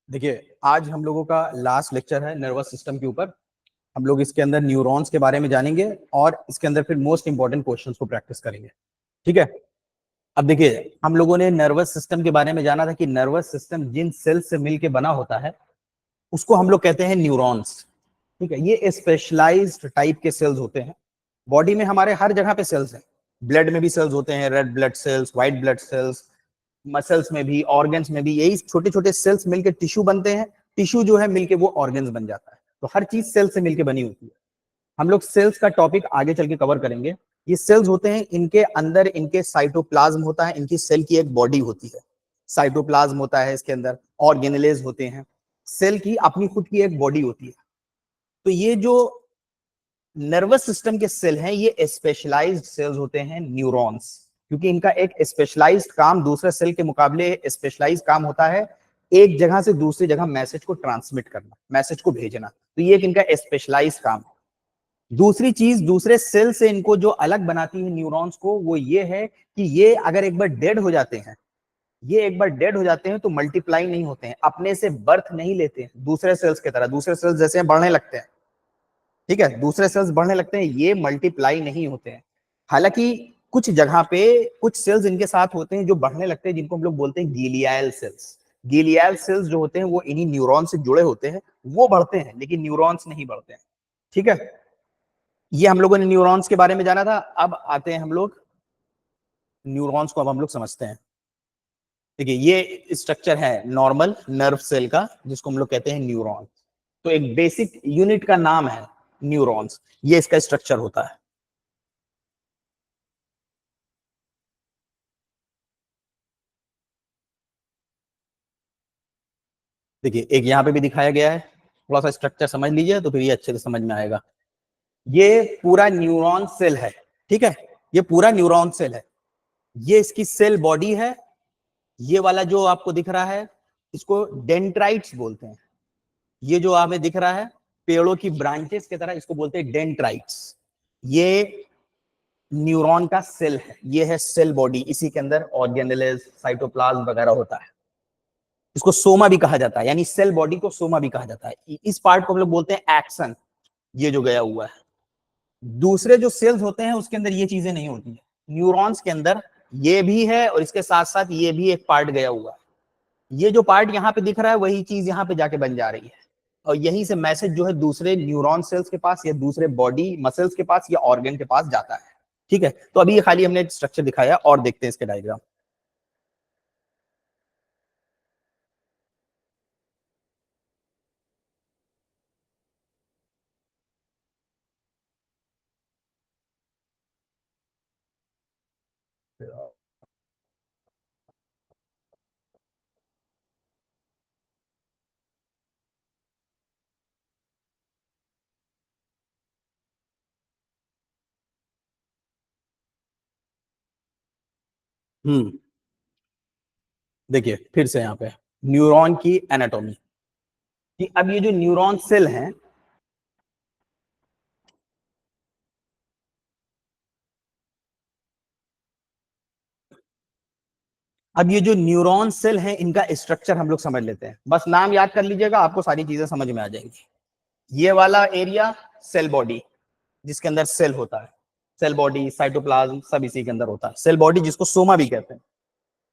देखिए, आज हम लोगों का लास्ट लेक्चर है नर्वस सिस्टम के ऊपर। हम लोग इसके अंदर न्यूरॉन्स के बारे में जानेंगे और इसके अंदर फिर मोस्ट इंपॉर्टेंट क्वेश्चंस को प्रैक्टिस करेंगे। ठीक है। अब देखिए, हम लोगों ने नर्वस सिस्टम के बारे में जाना था कि नर्वस सिस्टम जिन सेल से मिलकर बना होता है उसको हम लोग कहते हैं न्यूरॉन्स। ठीक है। ये स्पेशलाइज्ड टाइप के सेल्स होते हैं। बॉडी में हमारे हर जगह पे सेल्स हैं। ब्लड में भी सेल्स होते हैं, red blood cells, white blood cells, muscles में भी, ऑर्गन्स में भी। यही छोटे छोटे सेल्स मिलकर टिश्यू बनते हैं। टिश्यू जो है मिलके वो ऑर्गन्स बन जाता है। तो हर चीज सेल से मिलके बनी होती है। हम लोग सेल्स का टॉपिक आगे चल के कवर करेंगे। ये सेल्स होते हैं, इनके अंदर इनके साइटोप्लाज्म होता है, इनकी सेल की एक बॉडी होती है। साइटोप्लाज्म होता है इसके अंदर, ऑर्गेनेलेज होते हैं। सेल की अपनी खुद की एक बॉडी होती है। तो ये जो नर्वस सिस्टम के सेल हैं ये स्पेशलाइज्ड सेल्स होते हैं, न्यूरॉन्स। क्योंकि इनका एक स्पेशलाइज्ड काम दूसरे सेल के मुकाबले स्पेशलाइज्ड काम होता है, एक जगह से दूसरी जगह मैसेज को ट्रांसमिट करना, मैसेज को भेजना। तो ये एक इनका स्पेशलाइज्ड काम है। दूसरी चीज, दूसरे सेल से इनको जो अलग बनाती है न्यूरॉन्स को, वो ये है कि ये अगर एक बार डेड हो जाते हैं, ये एक बार डेड हो जाते हैं तो मल्टीप्लाई नहीं होते हैं, अपने से बर्थ नहीं लेते हैं दूसरे सेल्स की तरह। दूसरे सेल्स जैसे बढ़ने लगते हैं, ठीक है, दूसरे सेल्स बढ़ने लगते हैं, ये मल्टीप्लाई नहीं होते हैं। हालांकि कुछ जगह पे कुछ सेल्स इनके साथ होते हैं जो बढ़ने लगते हैं, जिनको हम लोग बोलते हैं गीलियाल सेल्स। गीलियाल सेल्स जो होते हैं वो इन्हीं न्यूरॉन से जुड़े होते हैं, वो बढ़ते हैं, लेकिन न्यूरॉन्स नहीं बढ़ते हैं। ठीक है। ये हम लोगों ने न्यूरॉन्स के बारे में जाना था। अब आते हैं हम लोग न्यूरॉन्स को, अब हम लोग समझते हैं। देखिए, ये स्ट्रक्चर है नॉर्मल नर्व सेल का, जिसको हम लोग कहते हैं न्यूरॉन। तो एक बेसिक यूनिट का नाम है न्यूरॉन्स, ये इसका स्ट्रक्चर होता है। देखिए, एक यहाँ पे भी दिखाया गया है, थोड़ा सा स्ट्रक्चर समझ लीजिए तो फिर ये अच्छे से समझ में आएगा। ये पूरा न्यूरॉन सेल है। ठीक है। ये पूरा न्यूरॉन सेल है, ये इसकी सेल बॉडी है। ये वाला जो आपको दिख रहा है, इसको डेंड्राइट्स बोलते हैं। ये जो हमें दिख रहा है पेड़ों की ब्रांचेस की तरह, इसको बोलते हैं डेंड्राइट्स। ये न्यूरॉन का सेल है, ये है सेल बॉडी। इसी के अंदर ऑर्गेनेलेज, साइटोप्लाज्म वगैरह होता है। इसको सोमा भी कहा जाता है, यानी सेल बॉडी को सोमा भी कहा जाता है। इस पार्ट को हम लोग बोलते हैं एक्सन, ये जो गया हुआ है। दूसरे जो सेल्स होते हैं उसके अंदर ये चीजें नहीं होती है। न्यूरॉन्स के अंदर ये भी है और इसके साथ साथ ये भी एक पार्ट गया हुआ है। ये जो पार्ट यहाँ पे दिख रहा है वही चीज यहाँ पे जाके बन जा रही है, और यहीं से मैसेज जो है दूसरे न्यूरॉन सेल्स के पास या दूसरे बॉडी मसल्स के पास या ऑर्गन के पास जाता है। ठीक है। तो अभी ये खाली हमने स्ट्रक्चर दिखाया और देखते हैं इसके डायग्राम। देखिए फिर से यहाँ पे न्यूरॉन की एनाटॉमी, कि अब ये जो न्यूरॉन सेल हैं, अब ये जो न्यूरॉन सेल हैं इनका स्ट्रक्चर हम लोग समझ लेते हैं। बस नाम याद कर लीजिएगा, आपको सारी चीजें समझ में आ जाएंगी। ये वाला एरिया सेल बॉडी, जिसके अंदर सेल होता है। सेल बॉडी, साइटोप्लाज्म सब इसी के अंदर होता है। सेल बॉडी जिसको सोमा भी कहते हैं।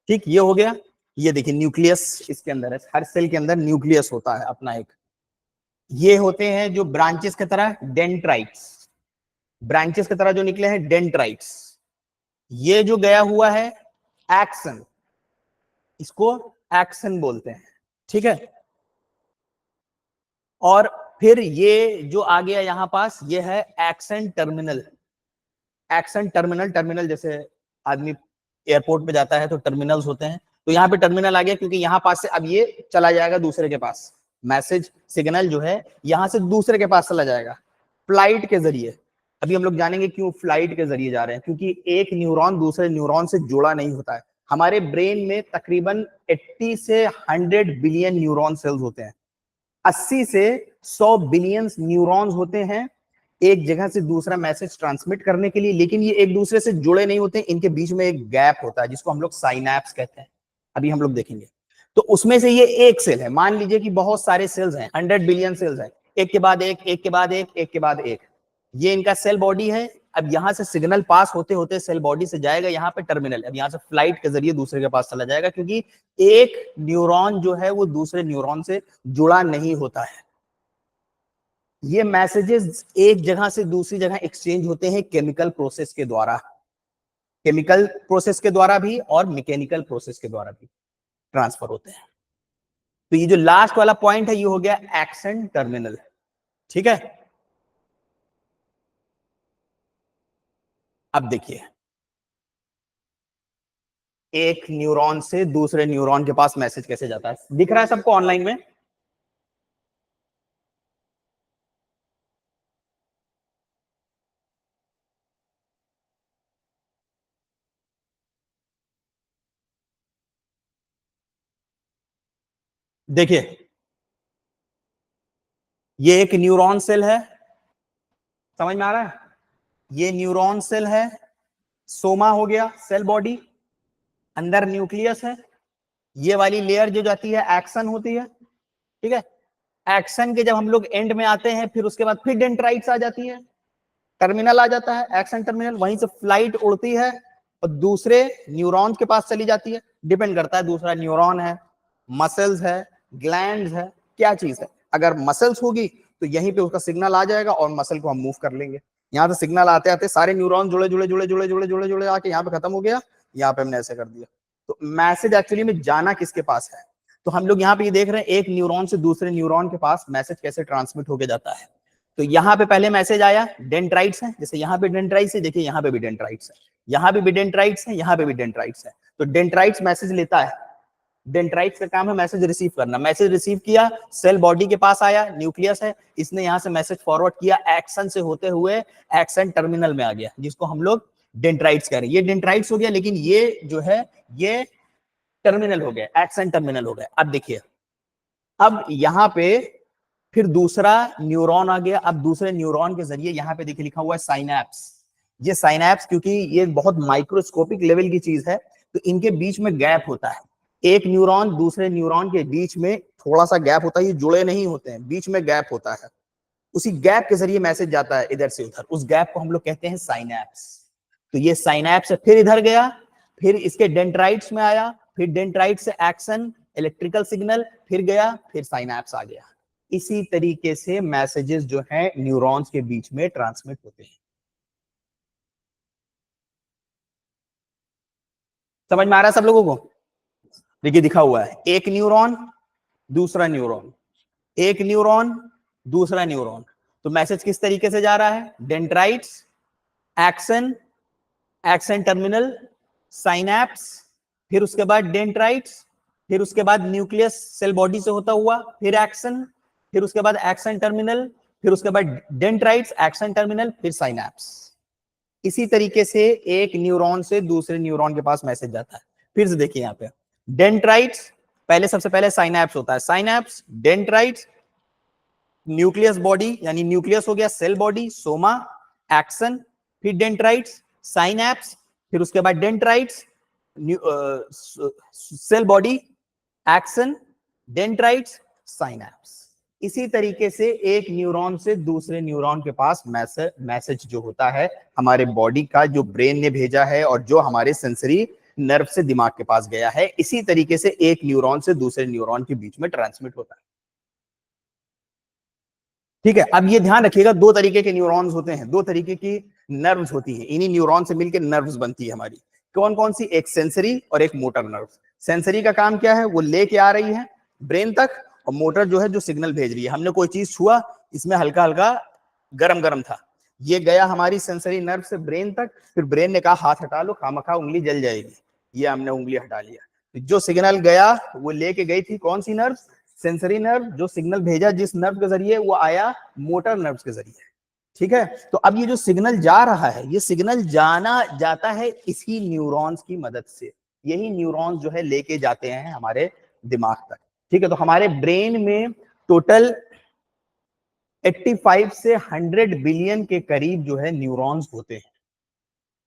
ठीक, ये हो गया। ये देखिए न्यूक्लियस इसके अंदर है, हर सेल के अंदर न्यूक्लियस होता है अपना एक। ये होते हैं जो ब्रांचेस की तरह डेंड्राइट्स, ब्रांचेस की तरह जो निकले हैं डेंड्राइट्स। ये जो गया हुआ है एक्सन, इसको एक्सन बोलते हैं। ठीक है। और फिर ये जो आ गया यहां पास, ये है action terminal. Action terminal, terminal जैसे आदमी एयरपोर्ट पे जाता है तो टर्मिनल्स होते हैं, तो यहाँ पे टर्मिनल आ गया क्योंकि यहाँ पास से अब ये चला जाएगा दूसरे के पास। मैसेज सिग्नल जो है यहां से दूसरे के पास चला जाएगा फ्लाइट के जरिए। अभी हम लोग जानेंगे क्यों फ्लाइट के जरिए जा रहे हैं, क्योंकि एक न्यूरॉन दूसरे न्यूरॉन से जुड़ा नहीं होता है। हमारे ब्रेन में तकरीबन 80 से 100 बिलियन न्यूरॉन सेल्स होते हैं। 80 से 100 बिलियन न्यूरॉन्स होते हैं एक जगह से दूसरा मैसेज ट्रांसमिट करने के लिए, लेकिन ये एक दूसरे से जुड़े नहीं होते। इनके बीच में एक गैप होता है जिसको हम लोग साइनैप्स कहते हैं। अभी हम लोग देखेंगे। तो उसमें से ये एक सेल है। मान लीजिए कि बहुत सारे सेल्स हैं, 100 बिलियन सेल्स हैं, एक के बाद एक, एक के बाद एक, एक के बाद एक, ये इनका सेल बॉडी है। अब यहां से सिग्नल पास होते होते सेल बॉडी से जाएगा यहाँ पे टर्मिनल, अब यहाँ से फ्लाइट के जरिए दूसरे के पास चला जाएगा, क्योंकि एक न्यूरॉन जो है वो दूसरे न्यूरॉन से जुड़ा नहीं होता है। ये मैसेजेस एक जगह से दूसरी जगह एक्सचेंज होते हैं केमिकल प्रोसेस के द्वारा, केमिकल प्रोसेस के द्वारा भी और मैकेनिकल प्रोसेस के द्वारा भी ट्रांसफर होते हैं। तो ये जो लास्ट वाला पॉइंट है ये हो गया एक्शन टर्मिनल। ठीक है, अब देखिए एक न्यूरॉन से दूसरे न्यूरॉन के पास मैसेज कैसे जाता है, दिख रहा है सबको ऑनलाइन में? देखिए ये एक न्यूरॉन सेल है, समझ में आ रहा है? ये न्यूरॉन सेल है, सोमा हो गया सेल बॉडी, अंदर न्यूक्लियस है, ये वाली लेयर जो जाती है एक्सन होती है। ठीक है, एक्सन के जब हम लोग एंड में आते हैं फिर उसके बाद फिर डेंड्राइट्स आ जाती है, टर्मिनल आ जाता है, एक्सन टर्मिनल, वहीं से फ्लाइट उड़ती है और दूसरे न्यूरॉन के पास चली जाती है। डिपेंड करता है दूसरा न्यूरॉन है, मसल्स है, ग्लैंड्स है, क्या चीज है। अगर मसल्स होगी तो यहीं पे उसका सिग्नल आ जाएगा और मसल को हम मूव कर लेंगे। यहाँ से सिग्नल आते आते सारे न्यूरॉन जुड़े जुड़े जुड़े जुड़े जुड़े जुड़े जुड़े आके यहाँ पे खत्म हो गया, यहाँ पे हमने ऐसे कर दिया। तो मैसेज एक्चुअली में जाना किसके पास है? तो हम लोग यहाँ पे ये देख रहे हैं एक न्यूरॉन से दूसरे न्यूरॉन के पास मैसेज कैसे ट्रांसमिट होके जाता है। तो यहाँ पे पहले मैसेज आया, डेंड्राइट्स है, जैसे यहाँ पे डेंड्राइट्स है, देखिए यहाँ पे भी डेंड्राइट्स है, यहाँ पे भी डेंड्राइट्स है, यहाँ पे भी डेंड्राइट्स है। तो डेंड्राइट्स मैसेज लेता है, डेंड्राइट्स का काम है मैसेज रिसीव करना। मैसेज रिसीव किया, सेल बॉडी के पास आया, न्यूक्लियस है, इसने यहाँ से मैसेज फॉरवर्ड किया, एक्सन से होते हुए एक्सन टर्मिनल में आ गया, जिसको हम लोग डेंड्राइट्स कह रहे हैं। ये डेंड्राइट्स हो गया, लेकिन ये जो है ये टर्मिनल हो गया, एक्सन टर्मिनल हो गया। अब देखिए अब यहाँ पे फिर दूसरा न्यूरॉन आ गया। अब दूसरे न्यूरॉन के जरिए यहाँ पे देखिए लिखा हुआ है साइनैप्स। ये साइनैप्स क्योंकि ये बहुत माइक्रोस्कोपिक लेवल की चीज है, तो इनके बीच में गैप होता है। एक न्यूरॉन दूसरे न्यूरॉन के बीच में थोड़ा सा गैप होता है, ये जुड़े नहीं होते हैं, बीच में गैप होता है। उसी गैप के जरिए मैसेज जाता है इधर से उधर, उस गैप को हम लोग कहते हैं साइनैप्स। तो ये साइनैप्स से फिर इधर गया, फिर इसके डेंड्राइट्स में आया, फिर डेंड्राइट से एक्शन इलेक्ट्रिकल सिग्नल, फिर गया, फिर साइनैप्स आ गया। इसी तरीके से मैसेजेस जो है न्यूरॉन्स के बीच में ट्रांसमिट होते हैं। समझ में आ रहा है सब लोगों को? देखिए दिखा हुआ है एक न्यूरॉन दूसरा न्यूरॉन, एक न्यूरॉन दूसरा न्यूरॉन। तो मैसेज किस तरीके से जा रहा है? Dendrites, action, action terminal, synapse, फिर उसके बाद डेंड्राइट्स, फिर उसके बाद न्यूक्लियस सेल बॉडी से होता हुआ, फिर एक्शन, फिर उसके बाद एक्शन टर्मिनल, फिर उसके बाद डेंड्राइट्स, एक्शन टर्मिनल, फिर साइनैप्स। इसी तरीके से एक न्यूरॉन से दूसरे न्यूरॉन के पास मैसेज जाता है। फिर से देखिए यहाँ पे डेंड्राइट्स, पहले सबसे पहले साइनैप्स होता है, साइनैप्स, डेंड्राइट्स, न्यूक्लियस बॉडी यानी न्यूक्लियस हो गया सेल बॉडी, सोमा, एक्शन, फिर डेंड्राइट्स, साइनैप्स, फिर उसके बाद dendrites, cell body, axon, dendrites, synapse. इसी तरीके से एक न्यूरॉन से दूसरे न्यूरॉन के पास मैसेज जो होता है हमारे बॉडी का, जो ब्रेन ने भेजा है और जो हमारे सेंसरी नर्व से दिमाग के पास गया है, इसी तरीके से एक न्यूरॉन से दूसरे न्यूरॉन के बीच में ट्रांसमिट होता है। ठीक है, अब ये ध्यान रखिएगा दो तरीके के न्यूरॉन्स होते हैं, दो तरीके की नर्व्स होती है, इन्हीं न्यूरॉन से मिलकर नर्व्स बनती है हमारी। कौन कौन सी? एक सेंसरी और एक मोटर नर्व। सेंसरी का काम क्या है? वो लेके आ रही है ब्रेन तक, और मोटर जो है जो सिग्नल भेज रही है। हमने कोई चीज छुआ, इसमें हल्का हल्का गरम गरम था, ये गया हमारी सेंसरी नर्व से ब्रेन तक, फिर ब्रेन ने कहा हाथ हटा लो, खामखा उंगली जल जाएगी, ये हमने उंगली हटा लिया। तो जो सिग्नल गया वो लेके गई थी कौन सी नर्व? Sensory nerve. जो सिग्नल भेजा जिस नर्व के जरिए वो आया मोटर नर्व के जरिए। ठीक है, तो अब ये जो सिग्नल जा रहा है, ये सिग्नल जाना जाता है इसी न्यूरॉन्स की मदद से। यही न्यूरॉन्स जो है लेके जाते हैं हमारे दिमाग तक। ठीक है, तो हमारे ब्रेन में टोटल 85 से 100 बिलियन के करीब जो है न्यूरॉन्स होते हैं।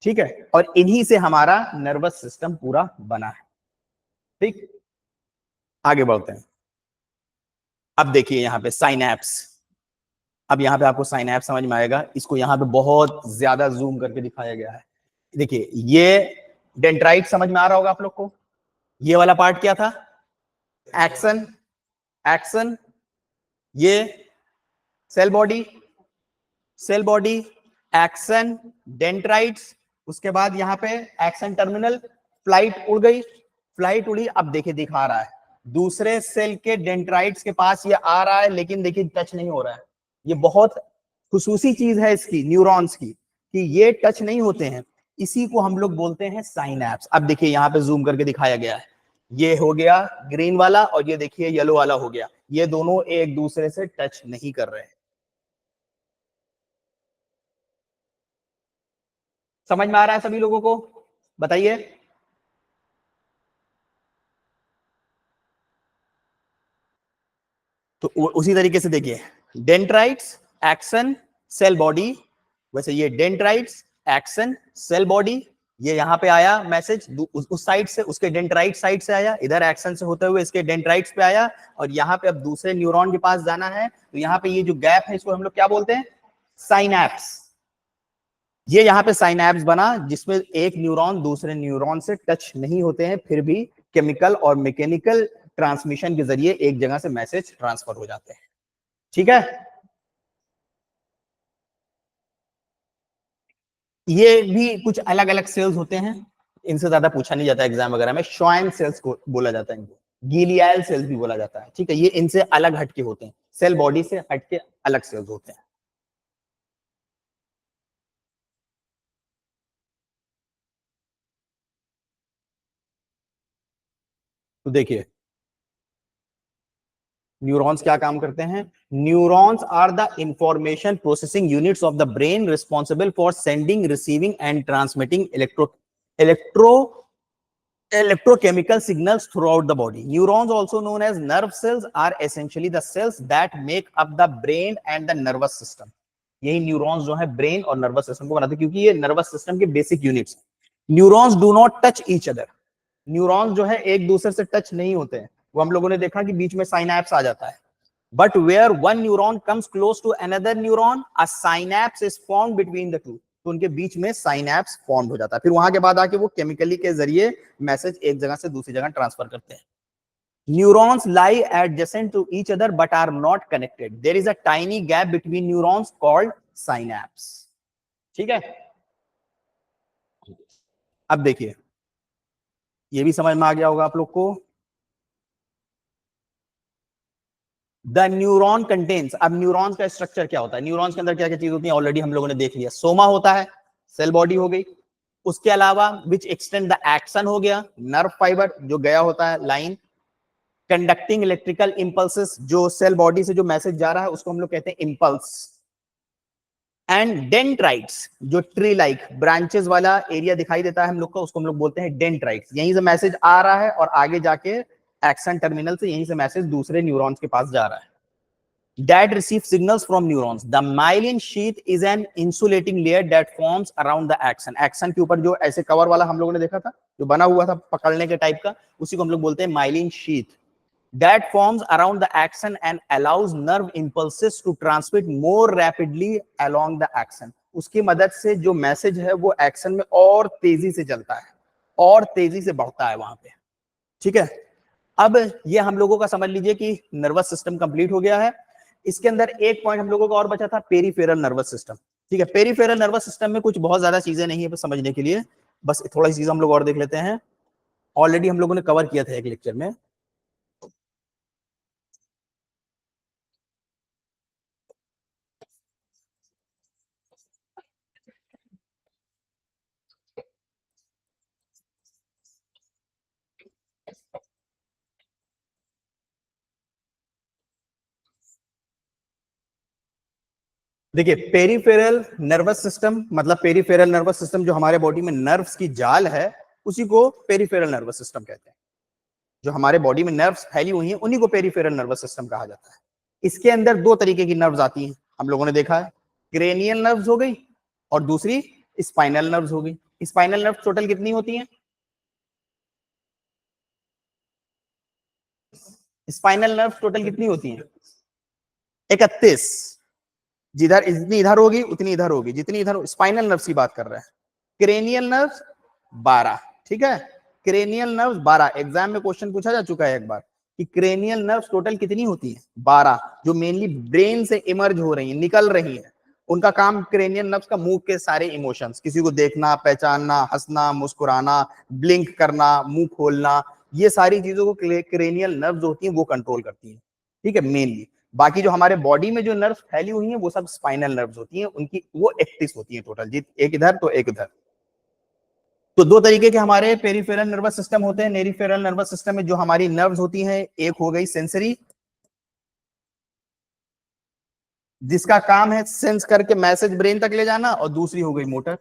ठीक है, और इन्हीं से हमारा नर्वस सिस्टम पूरा बना है। ठीक, आगे बढ़ते हैं। अब देखिए यहाँ पे साइनैप्स। अब यहाँ पे आपको साइनैप्स समझ में आएगा, इसको यहाँ पे बहुत ज्यादा जूम करके दिखाया गया है। देखिए ये डेंड्राइट समझ में आ रहा होगा आप लोग को। ये वाला पार्ट क्या था? एक्सन, एक्सन, ये cell body, cell body, axon, dendrites, उसके बाद यहाँ पे एक्सन टर्मिनल, फ्लाइट उड़ गई, फ्लाइट उड़ी। अब देखिए दिखा रहा है दूसरे सेल के डेंड्राइट्स के पास ये आ रहा है, लेकिन देखिए टच नहीं हो रहा है। ये बहुत खुसूसी चीज है इसकी, न्यूरॉन्स की, कि ये टच नहीं होते हैं। इसी को हम लोग बोलते हैं साइनैप्स। अब देखिए यहाँ पे जूम करके दिखाया गया है, ये हो गया ग्रीन वाला और ये देखिए येलो वाला हो गया। ये दोनों एक दूसरे से टच नहीं कर रहे हैं। समझ में आ रहा है सभी लोगों को? बताइए। तो उसी तरीके से देखिए, डेंड्राइट्स, एक्सन, सेल बॉडी। वैसे ये डेंड्राइट्स, एक्सन, सेल बॉडी, ये यहां पे आया मैसेज उस साइड से, उसके डेंड्राइट साइड से आया, इधर एक्सन से होते हुए इसके डेंड्राइट्स पे आया, और यहाँ पे अब दूसरे न्यूरॉन के पास जाना है। तो यहाँ पे ये जो गैप है इसको हम लोग क्या बोलते हैं? साइनैप्स। ये यहाँ पे साइनैप्स बना जिसमें एक न्यूरॉन दूसरे न्यूरॉन से टच नहीं होते हैं, फिर भी केमिकल और मैकेनिकल ट्रांसमिशन के जरिए एक जगह से मैसेज ट्रांसफर हो जाते हैं। ठीक है। ये भी कुछ अलग अलग सेल्स होते हैं, इनसे ज्यादा पूछा नहीं जाता एग्जाम वगैरह में। श्वाइन सेल्स को बोला जाता है इनको, गीलियल सेल्स भी बोला जाता है। ठीक है, ये इनसे अलग हटके होते हैं, सेल बॉडी से हटके अलग सेल्स होते हैं। तो देखिए न्यूरॉन्स क्या काम करते हैं? Neurons are the information processing units of the brain responsible for sending, receiving and transmitting electro electrochemical signals throughout the body. Neurons, also known as nerve cells, are essentially the cells that make up the brain and the nervous system. यही neurons जो है brain और nervous system को बनाते हैं, क्योंकि ये nervous system के बेसिक यूनिट्स हैं। Neurons do not touch each other. Neurons जो है एक दूसरे से टच नहीं होते हैं। वो हम लोगों ने देखा कि बीच में साइनैप्स आ जाता है। But where one neuron comes close to another neuron, a synapse is formed between the two. तो उनके बीच में साइनैप्स फॉर्म हो जाता है। फिर वहां के बाद आके वो केमिकली के जरिए मैसेज एक जगह से दूसरी जगह ट्रांसफर करते हैं। Neurons lie adjacent to each other but are not connected. There is a tiny gap between neurons called synapse. ठीक है। अब देखिए ये भी समझ में आ गया होगा आप लोग को। द न्यूरॉन कंटेन्स, अब न्यूरॉन्स का स्ट्रक्चर क्या होता है, न्यूरॉन्स के अंदर क्या क्या चीज होती है, ऑलरेडी हम लोगों ने देख लिया। सोमा होता है, सेल बॉडी हो गई। उसके अलावा विच एक्सटेंड द एक्शन हो गया, नर्व फाइबर जो गया होता है लाइन। कंडक्टिंग इलेक्ट्रिकल इंपल्सेस, जो सेल बॉडी से जो मैसेज जा रहा है उसको हम लोग कहते हैं इंपल्स। एंड डेंड्राइट्स, जो ट्री लाइक ब्रांचेस वाला एरिया दिखाई देता है हम लोग को, उसको हम लोग बोलते हैं डेंड्राइट्स। यहीं से मैसेज आ रहा है और आगे जाके एक्शन टर्मिनल से यहीं से मैसेज दूसरे न्यूरॉन्स के पास जा रहा है। That receives signals from neurons. The myelin sheath is an insulating layer that forms around the axon. Axon के ऊपर जो ऐसे कवर वाला हम लोगों ने देखा था, जो बना हुआ था पकड़ने के टाइप का, उसी को हम लोग बोलते हैं myelin sheath. That forms around the axon and allows nerve impulses to transmit more rapidly along the axon. उसकी मदद से जो मैसेज है वो एक्शन में और तेजी से चलता है, और तेजी से बढ़ता है वहां पे। ठीक है। अब ये हम लोगों का समझ लीजिए कि नर्वस सिस्टम कंप्लीट हो गया है। इसके अंदर एक पॉइंट हम लोगों का और बचा था, पेरीफेरल नर्वस सिस्टम। ठीक है, पेरीफेरल नर्वस सिस्टम में कुछ बहुत ज्यादा चीजें नहीं है समझने के लिए, बस थोड़ा सी चीज हम लोग और देख लेते हैं। ऑलरेडी हम लोगों ने कवर किया था एक लेक्चर में। देखिए पेरीफेरल नर्वस सिस्टम मतलब पेरीफेरल नर्वस सिस्टम जो हमारे बॉडी में नर्व्स की जाल है, उसी को पेरीफेरल नर्वस सिस्टम कहते हैं। जो हमारे बॉडी में नर्व्स फैली हुई हैं उन्हीं को पेरीफेरल नर्वस सिस्टम कहा जाता है। इसके अंदर दो तरीके की नर्व्स आती हैं, हम लोगों ने देखा है। क्रेनियल नर्व्स हो गई और दूसरी स्पाइनल नर्व्स हो गई। स्पाइनल नर्व्स टोटल कितनी होती हैं? स्पाइनल नर्व टोटल कितनी होती है? 31। जिधर इतनी इधर होगी उतनी इधर होगी, जितनी इधर स्पाइनल नर्व्स की बात कर रहे हैं। क्रेनियल नर्व्स 12, ठीक है, क्रेनियल नर्व्स 12। एग्जाम में क्वेश्चन पूछा जा चुका है एक बार कि क्रेनियल नर्व्स टोटल कितनी होती है? 12, जो मेनली ब्रेन से इमर्ज हो रही है, निकल रही है। उनका काम क्रेनियल नर्व्स का मुंह के सारे इमोशंस, किसी को देखना, पहचानना, हंसना, मुस्कुराना, ब्लिंक करना, मुंह खोलना, ये सारी चीजों को क्रेनियल नर्व्स होती हैं वो कंट्रोल करती है, ठीक है, मेनली। बाकी जो हमारे बॉडी में जो नर्व्स फैली हुई हैं वो सब स्पाइनल नर्व्स होती हैं, उनकी वो 31 होती हैं टोटल, जी, एक इधर तो एक इधर। तो दो तरीके के हमारे पेरिफेरल नर्वस सिस्टम होते हैं। नेरिफेरल नर्वस सिस्टम में जो हमारी नर्व्स होती हैं, एक हो गई सेंसरी, जिसका काम है सेंस करके मैसेज ब्रेन तक ले जाना, और दूसरी हो गई मोटर,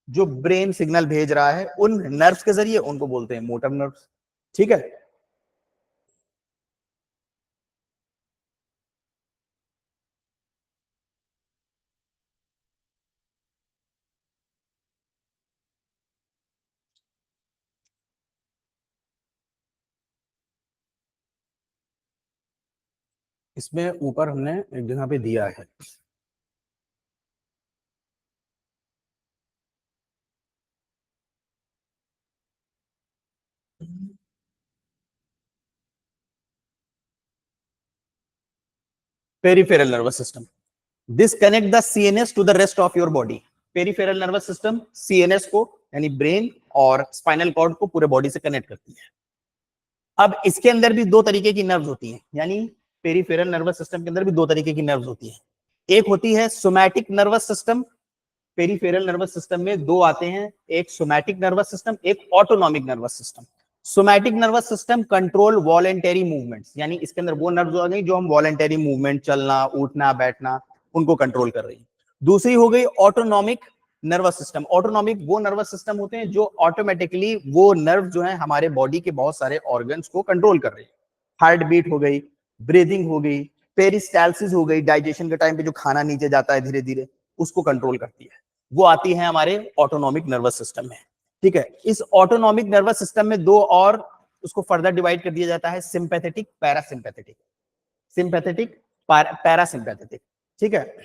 जो ब्रेन सिग्नल भेज रहा है उन नर्व्स के जरिए, उनको बोलते हैं मोटर नर्व्स, ठीक है। इसमें ऊपर हमने एक जगह पे दिया है, peripheral nervous system, this connect the CNS to the rest of your body. Peripheral nervous system CNS को, यानी ब्रेन और स्पाइनल कॉर्ड को पूरे बॉडी से कनेक्ट करती है। अब इसके अंदर भी दो तरीके की नर्व्स होती हैं, यानी पेरिफेरल नर्वस सिस्टम के अंदर भी दो तरीके की नर्व्स होती हैं। एक होती है somatic nervous system. Peripheral nervous system में दो आते हैं, एक सोमैटिक नर्वस सिस्टम, एक autonomic nervous system. Somatic nervous system control voluntary movements, यानी इसके अंदर वो नर्व्स आ गई जो हम वॉलेंटरी मूवमेंट, चलना, उठना, बैठना, उनको कंट्रोल कर रही है। दूसरी हो गई ऑटोनॉमिक नर्वस सिस्टम। ऑटोनॉमिक वो नर्वस सिस्टम होते हैं जो ऑटोमेटिकली वो नर्व जो है हमारे बॉडी के बहुत सारे ऑर्गन्स को कंट्रोल कर रही है। हार्ट बीट हो गई, ब्रीदिंग हो गई, पेरिस्टालसिस हो गई, डाइजेशन के टाइम पे जो खाना नीचे जाता है धीरे धीरे, उसको कंट्रोल करती है, वो आती है हमारे ऑटोनॉमिक नर्वस सिस्टम में, ठीक है। इस ऑटोनॉमिक नर्वस सिस्टम में दो और उसको फर्दर डिवाइड कर दिया जाता है, सिंपैथेटिक, पैरासिम्पैथेटिक। सिंपैथेटिक, पैरासिम्पैथेटिक, ठीक है।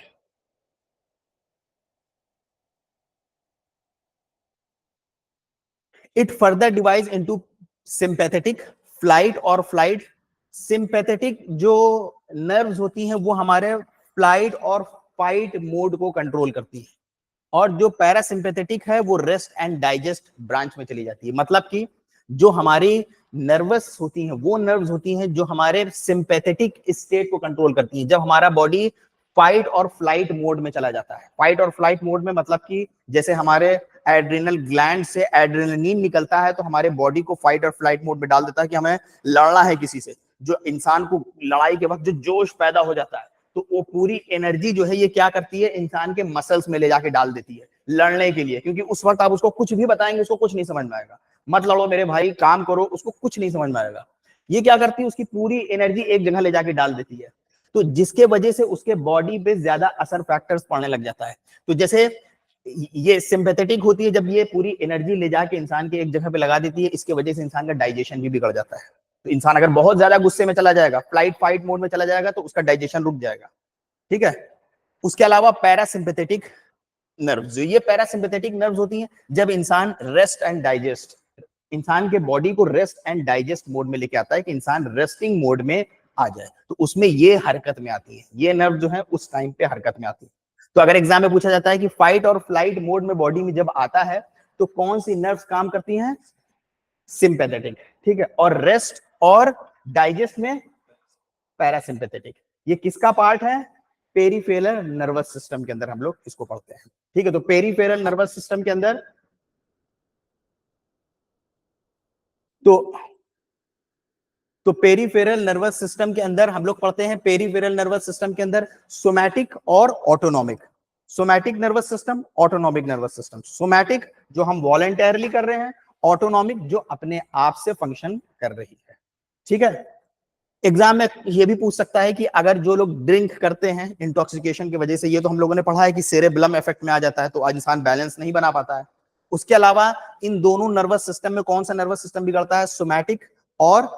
It further divide into sympathetic, flight और फ्लाइट। सिंपैथेटिक जो नर्व्स होती हैं वो हमारे फ्लाइट और फाइट मोड को कंट्रोल करती है, और जो पैरासिम्पैथेटिक है वो रेस्ट एंड डाइजेस्ट ब्रांच में चली जाती है। मतलब कि जो हमारी नर्वस होती हैं वो नर्व्स होती हैं जो हमारे सिंपैथेटिक स्टेट को कंट्रोल करती हैं, जब हमारा बॉडी फाइट और फ्लाइट मोड में चला जाता है। फाइट और फ्लाइट मोड में मतलब कि जैसे हमारे एड्रिनल ग्लैंड से एड्रेनलिन निकलता है तो हमारे बॉडी को फाइट और फ्लाइट मोड में डाल देता है कि हमें लड़ना है किसी से। जो इंसान को लड़ाई के वक्त जो जोश पैदा हो जाता है, तो वो पूरी एनर्जी जो है ये क्या करती है, इंसान के मसल्स में ले जाके डाल देती है लड़ने के लिए, क्योंकि उस वक्त आप उसको कुछ भी बताएंगे उसको कुछ नहीं समझ में आएगा। मत लड़ो मेरे भाई, काम करो, उसको कुछ नहीं समझ में आएगा। ये क्या करती है, उसकी पूरी एनर्जी एक जगह ले जाके डाल देती है, तो जिसके वजह से उसके बॉडी पे ज्यादा असर फैक्टर्स पड़ने लग जाता है। तो जैसे ये सिंपैथेटिक होती है, जब ये पूरी एनर्जी ले जाके इंसान के एक जगह पे लगा देती है, इसके वजह से इंसान का डाइजेशन भी बिगड़ जाता है। तो इंसान अगर बहुत ज्यादा गुस्से में चला जाएगा, फ्लाइट फाइट मोड में चला जाएगा, तो उसका डाइजेशन रुक जाएगा, ठीक है। उसके अलावा पैरासिम्पैथेटिक नर्व, जो ये पैरासिम्पैथेटिक नर्व्स होती हैं, जब इंसान रेस्ट एंड डाइजेस्ट, इंसान के बॉडी को रेस्ट एंड डाइजेस्ट मोड में लेके आता है कि इंसान रेस्टिंग मोड में आ जाए, तो उसमें ये हरकत में आती है। ये नर्व जो है उस टाइम पे हरकत में आती है। तो अगर एग्जाम में पूछा जाता है कि फाइट और फ्लाइट मोड में बॉडी में जब आता है तो कौन सी नर्व्स काम करती हैं, सिंपैथेटिक, ठीक है, और रेस्ट और डाइजेस्ट में पैरासिम्पैथेटिक। ये किसका पार्ट है, पेरिफेरल नर्वस सिस्टम के अंदर हम लोग इसको पढ़ते हैं, ठीक है। तो पेरिफेरल नर्वस सिस्टम के अंदर तो पेरिफेरल नर्वस सिस्टम के अंदर हम लोग पढ़ते हैं, पेरिफेरल नर्वस सिस्टम के अंदर सोमैटिक और autonomic. Somatic nervous system, autonomic nervous system. Somatic जो हम वॉलेंटरली कर रहे हैं, ऑटोनॉमिक जो अपने आप से फंक्शन कर रही है, ठीक है। एग्जाम में ये भी पूछ सकता है कि अगर जो लोग ड्रिंक करते हैं इंटॉक्सिकेशन की वजह से, ये तो हम लोगों ने पढ़ा है कि सेरेब्रम इफेक्ट में आ जाता है, तो आज इंसान बैलेंस नहीं बना पाता है। उसके अलावा इन दोनों नर्वस सिस्टम में कौन सा नर्वस सिस्टम बिगड़ता है, सोमैटिक और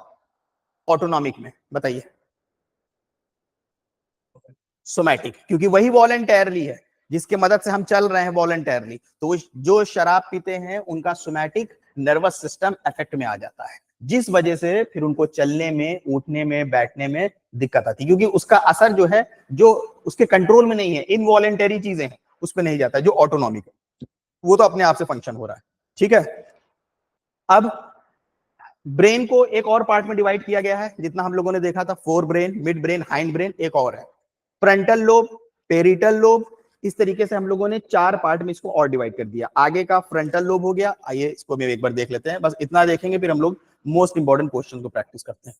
ऑटोनॉमिक में? बताइए। सोमैटिक, क्योंकि वही वॉलेंटरली है जिसके मदद से हम चल रहे हैं वॉलेंटरली, तो जो शराब पीते हैं उनका सोमैटिक नर्वस सिस्टम इफेक्ट में आ जाता है, जिस वजह से फिर उनको चलने में, उठने में, बैठने में दिक्कत आती है, क्योंकि उसका असर जो है, जो उसके कंट्रोल में नहीं है, इनवॉलेंटरी चीजें हैं उस पर नहीं जाता। जो ऑटोनॉमिक है वो तो अपने आप से फंक्शन हो रहा है। ठीक है, अब ब्रेन को एक और पार्ट में डिवाइड किया गया है, जितना हम लोगों ने देखा था, fore brain, mid brain, hind brain, एक और है फ्रंटल लोब, पेरिटल लोब। इस तरीके से हम लोगों ने चार पार्ट में इसको और डिवाइड कर दिया। आगे का फ्रंटल लोब हो गया, आइए इसको भी एक बार देख लेते हैं, बस इतना देखेंगे, फिर हम लोग मोस्ट इंपॉर्टेंट क्वेश्चन को प्रैक्टिस करते हैं।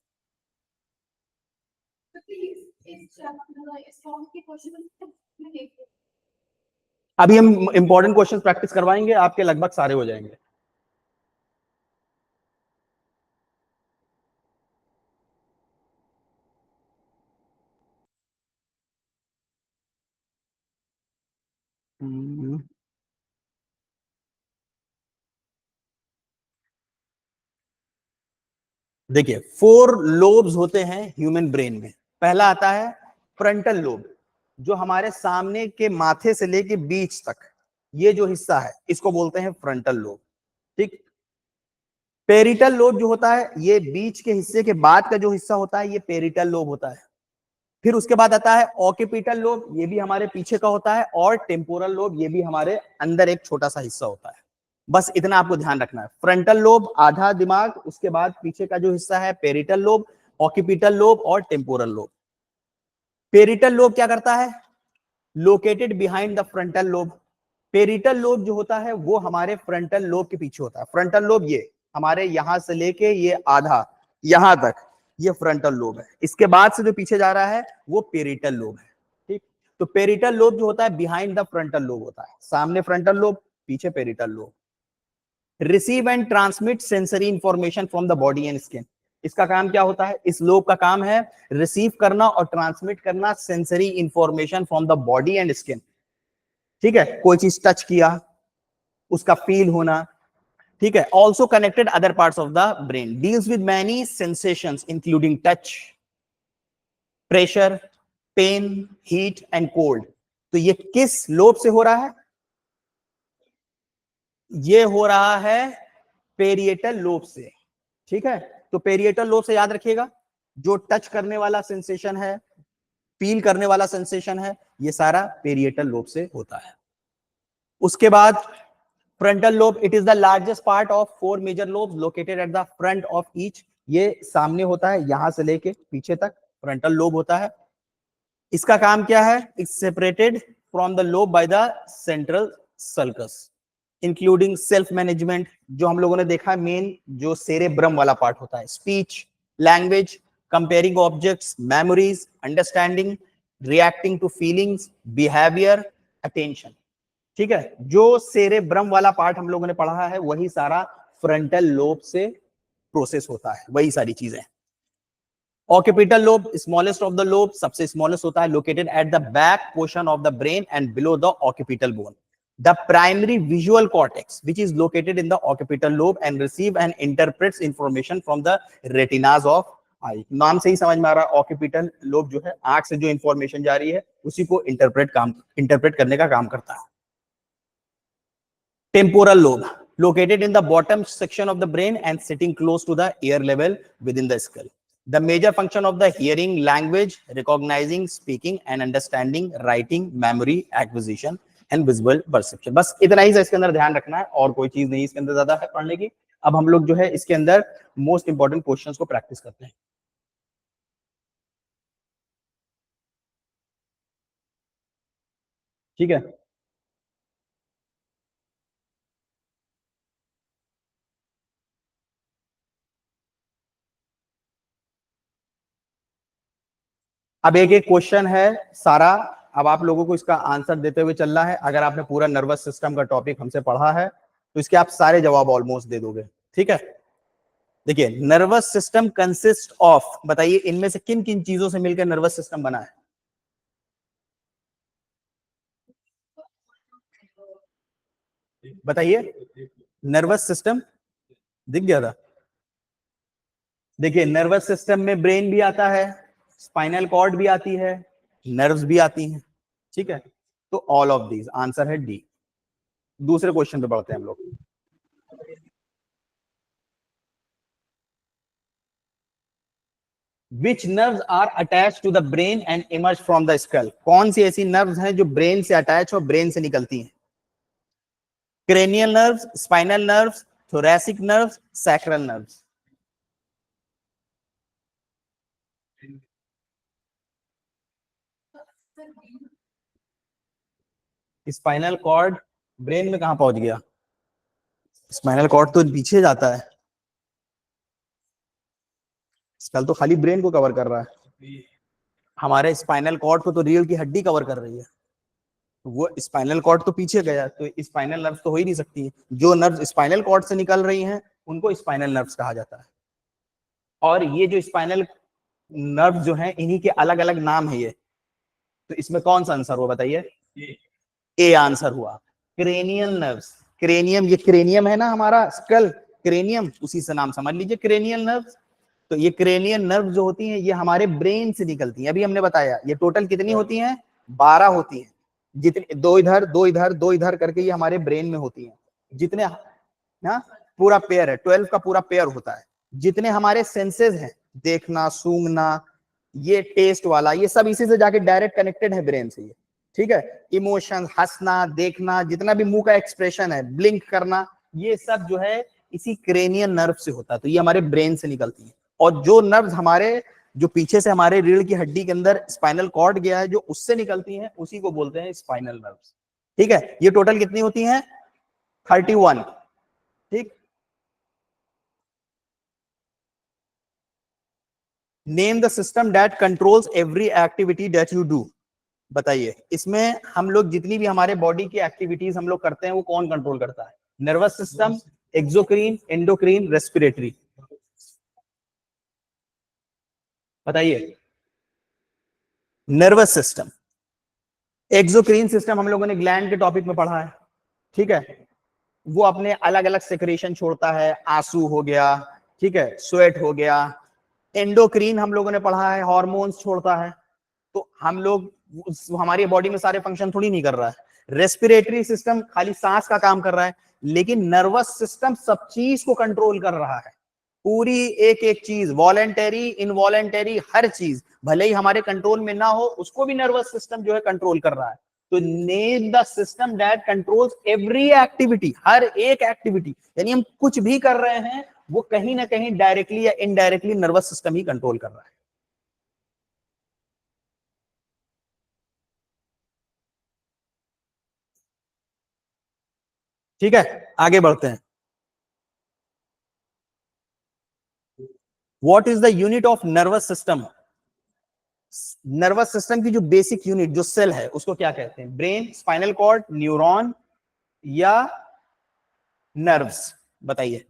अभी हम इंपॉर्टेंट क्वेश्चन प्रैक्टिस करवाएंगे, आपके लगभग सारे हो जाएंगे। देखिए, फोर लोब्स होते हैं ह्यूमन ब्रेन में। पहला आता है फ्रंटल लोब, जो हमारे सामने के माथे से लेके बीच तक ये जो हिस्सा है इसको बोलते हैं फ्रंटल लोब। ठीक। पेरिटल लोब जो होता है, ये बीच के हिस्से के बाद का जो हिस्सा होता है, ये पेरिटल लोब होता है। फिर उसके बाद आता है ऑक्यूपिटल लोब, ये भी हमारे पीछे का होता है, और टेम्पोरल लोब, ये भी हमारे अंदर एक छोटा सा हिस्सा होता है। बस इतना आपको ध्यान रखना है। फ्रंटल लोब आधा दिमाग, उसके बाद पीछे का जो हिस्सा है पेरिटल लोब, ऑक्यूपिटल लोब और टेम्पोरल लोब। पेरिटल लोब क्या करता है? Located behind the frontal lobe. Parietal lobe जो होता है वो हमारे फ्रंटल लोब के पीछे होता है। फ्रंटल लोब ये हमारे यहां से लेके ये आधा यहां तक, ये फ्रंटल लोब है। इसके बाद से जो पीछे जा रहा है वो पेरिटल लोब है। ठीक। तो पेरिटल लोब जो होता है बिहाइंड द फ्रंटल लोब होता है, सामने फ्रंटल लोब, पीछे parietal lobe. Receive and transmit sensory information from the body and skin. इसका काम क्या होता है? इस लोब का काम है रिसीव करना और ट्रांसमिट करना sensory information from the body and skin. ठीक है, कोई चीज टच किया, उसका फील होना। ठीक है, also connected other parts of the brain, deals with many sensations including touch, pressure, pain, heat and cold. तो ये किस लोब से हो रहा है? ये हो रहा है पेरिएटल लोब से। ठीक है, तो पेरिएटल लोब से याद रखिएगा, जो टच करने वाला सेंसेशन है, फील करने वाला सेंसेशन है, ये सारा पेरिएटल लोब से होता है। उसके बाद frontal lobe, it is the largest part of four major lobes located at the front of each. ये सामने होता है, यहां से लेके पीछे तक फ्रंटल लोब होता है। इसका काम क्या है? It's separated from the lobe by the central sulcus, including self management, जो हम लोगों ने देखा मेन जो सेरेब्रम वाला पार्ट होता है, speech, language, comparing objects, memories, understanding, reacting to feelings, behaviour, attention. ठीक है, जो सेरेब्रम वाला पार्ट हम लोगों ने पढ़ा है वही सारा फ्रंटल लोब से प्रोसेस होता है, वही सारी चीजें। Occipital lobe, smallest of the lobe, सबसे स्मॉलेस्ट होता है, located at the back portion of the brain and below the occipital bone. The primary visual cortex, which is located in the occipital lobe and receive and interprets information from the retinas of eye। नाम से ही समझ में आ रहा है, occipital lobe जो है आंख से जो इंफॉर्मेशन जा रही है उसी को इंटरप्रेट करने का काम करता है। Temporal lobe, located in the bottom section of the brain and sitting close to the ear level within the skull. The major function of the hearing, language, recognizing, speaking and understanding, writing, memory, acquisition and visual perception। बस इतना ही इसके अंदर ध्यान रखना है, और कोई चीज नहीं इसके अंदर ज्यादा है पढ़ने की। अब हम लोग जो है इसके अंदर मोस्ट इंपॉर्टेंट क्वेश्चंस को प्रैक्टिस करते हैं। ठीक है, अब एक एक क्वेश्चन है सारा, अब आप लोगों को इसका आंसर देते हुए चलना है। अगर आपने पूरा नर्वस सिस्टम का टॉपिक हमसे पढ़ा है तो इसके आप सारे जवाब ऑलमोस्ट दे दोगे। ठीक है, देखिए, नर्वस सिस्टम कंसिस्ट ऑफ, बताइए इनमें से किन किन चीजों से मिलकर नर्वस सिस्टम बना है? बताइए, नर्वस सिस्टम दिख गया था? देखिए नर्वस सिस्टम में ब्रेन भी आता है, स्पाइनल कॉर्ड भी आती है, नर्व्स भी आती हैं, ठीक है। तो ऑल ऑफ दीज, आंसर है डी। दूसरे क्वेश्चन पे बढ़ते हैं हम लोग। Which nerves are attach to the brain and emerge from the skull? कौन सी ऐसी नर्व्स हैं जो ब्रेन से अटैच और ब्रेन से निकलती हैं? Cranial nerves, spinal nerves, thoracic nerves, sacral nerves. Spinal cord brain में कहां पहुंच गया? स्पाइनल कॉर्ड तो पीछे जाता है, स्कल तो खाली ब्रेन को कवर कर रहा है। हमारे स्पाइनल कॉर्ड को तो रीढ़ की हड्डी कवर कर रही है, वो स्पाइनल कॉर्ड तो पीछे गया, तो स्पाइनल नर्व्स तो हो ही नहीं सकती। जो नर्व्स स्पाइनल कॉर्ड से निकल रही हैं उनको स्पाइनल नर्व्स कहा जाता है। और ये जो स्पाइनल नर्व जो है इन्हीं के अलग अलग नाम है ये। तो इसमें कौन सा आंसर हुआ बताइए? ए आंसर हुआ। क्रेनियल नर्व्स, क्रेनियम, ये क्रेनियम है ना हमारा स्कल, क्रेनियम, उसी से नाम समझ लीजिए क्रेनियल नर्व्स। तो ये क्रेनियल नर्व जो होती हैं ये हमारे ब्रेन से निकलती हैं। अभी हमने बताया ये टोटल कितनी होती हैं? 12 होती हैं। जितने दो इधर दो इधर दो इधर करके ये हमारे ब्रेन में होती हैं। जितने, हाँ, पूरा पेयर है, 12 का पूरा पेयर होता है। जितने हमारे सेंसेस हैं, देखना, सूंघना, ये टेस्ट वाला, ये सब इसी से जाके डायरेक्ट कनेक्टेड है ब्रेन से ये, ठीक है। इमोशन, हंसना, देखना, जितना भी मुंह का एक्सप्रेशन है, ब्लिंक करना, ये सब जो है इसी क्रेनियल नर्व से होता है। तो ये हमारे ब्रेन से निकलती है। और जो नर्व्स हमारे, जो पीछे से हमारे रीढ़ की हड्डी के अंदर स्पाइनल कॉर्ड गया है, जो उससे निकलती हैं, उसी को बोलते हैं स्पाइनल नर्व्स, ठीक है। ये टोटल कितनी होती हैं? 31, ठीक। Name the system that controls every activity that you do. बताइए, इसमें हम लोग जितनी भी हमारे बॉडी की एक्टिविटीज हम लोग करते हैं वो कौन कंट्रोल करता है? Nervous system, exocrine, endocrine, respiratory. बताइए। Nervous system. एक्सोक्रीन सिस्टम हम लोगों ने ग्लैंड के टॉपिक में पढ़ा है, ठीक है। वो अपने अलग अलग सेक्रेशन छोड़ता है, आंसू हो गया, ठीक है, स्वेट हो गया। एंडोक्रीन हम लोगों ने पढ़ा है, हार्मोन्स छोड़ता है। तो हम लोग, हमारी बॉडी में सारे फंक्शन थोड़ी नहीं कर रहा है। रेस्पिरेटरी सिस्टम खाली सांस का काम कर रहा है, लेकिन नर्वस सिस्टम सब चीज को कंट्रोल कर रहा है। पूरी एक एक चीज, वॉलेंटरी, इनवॉलेंटरी, हर चीज भले ही हमारे कंट्रोल में ना हो, उसको भी नर्वस सिस्टम जो है कंट्रोल कर रहा है। तो name the system that controls every activity, हर एक एक्टिविटी, यानी हम कुछ भी कर रहे हैं वो कहीं ना कहीं डायरेक्टली या इनडायरेक्टली नर्वस सिस्टम ही कंट्रोल कर रहा है। ठीक है, आगे बढ़ते हैं। What is the unit of nervous system? Nervous system की जो बेसिक यूनिट, जो सेल है, उसको क्या कहते हैं? ब्रेन, स्पाइनल कॉर्ड, न्यूरॉन या नर्व्स? बताइए।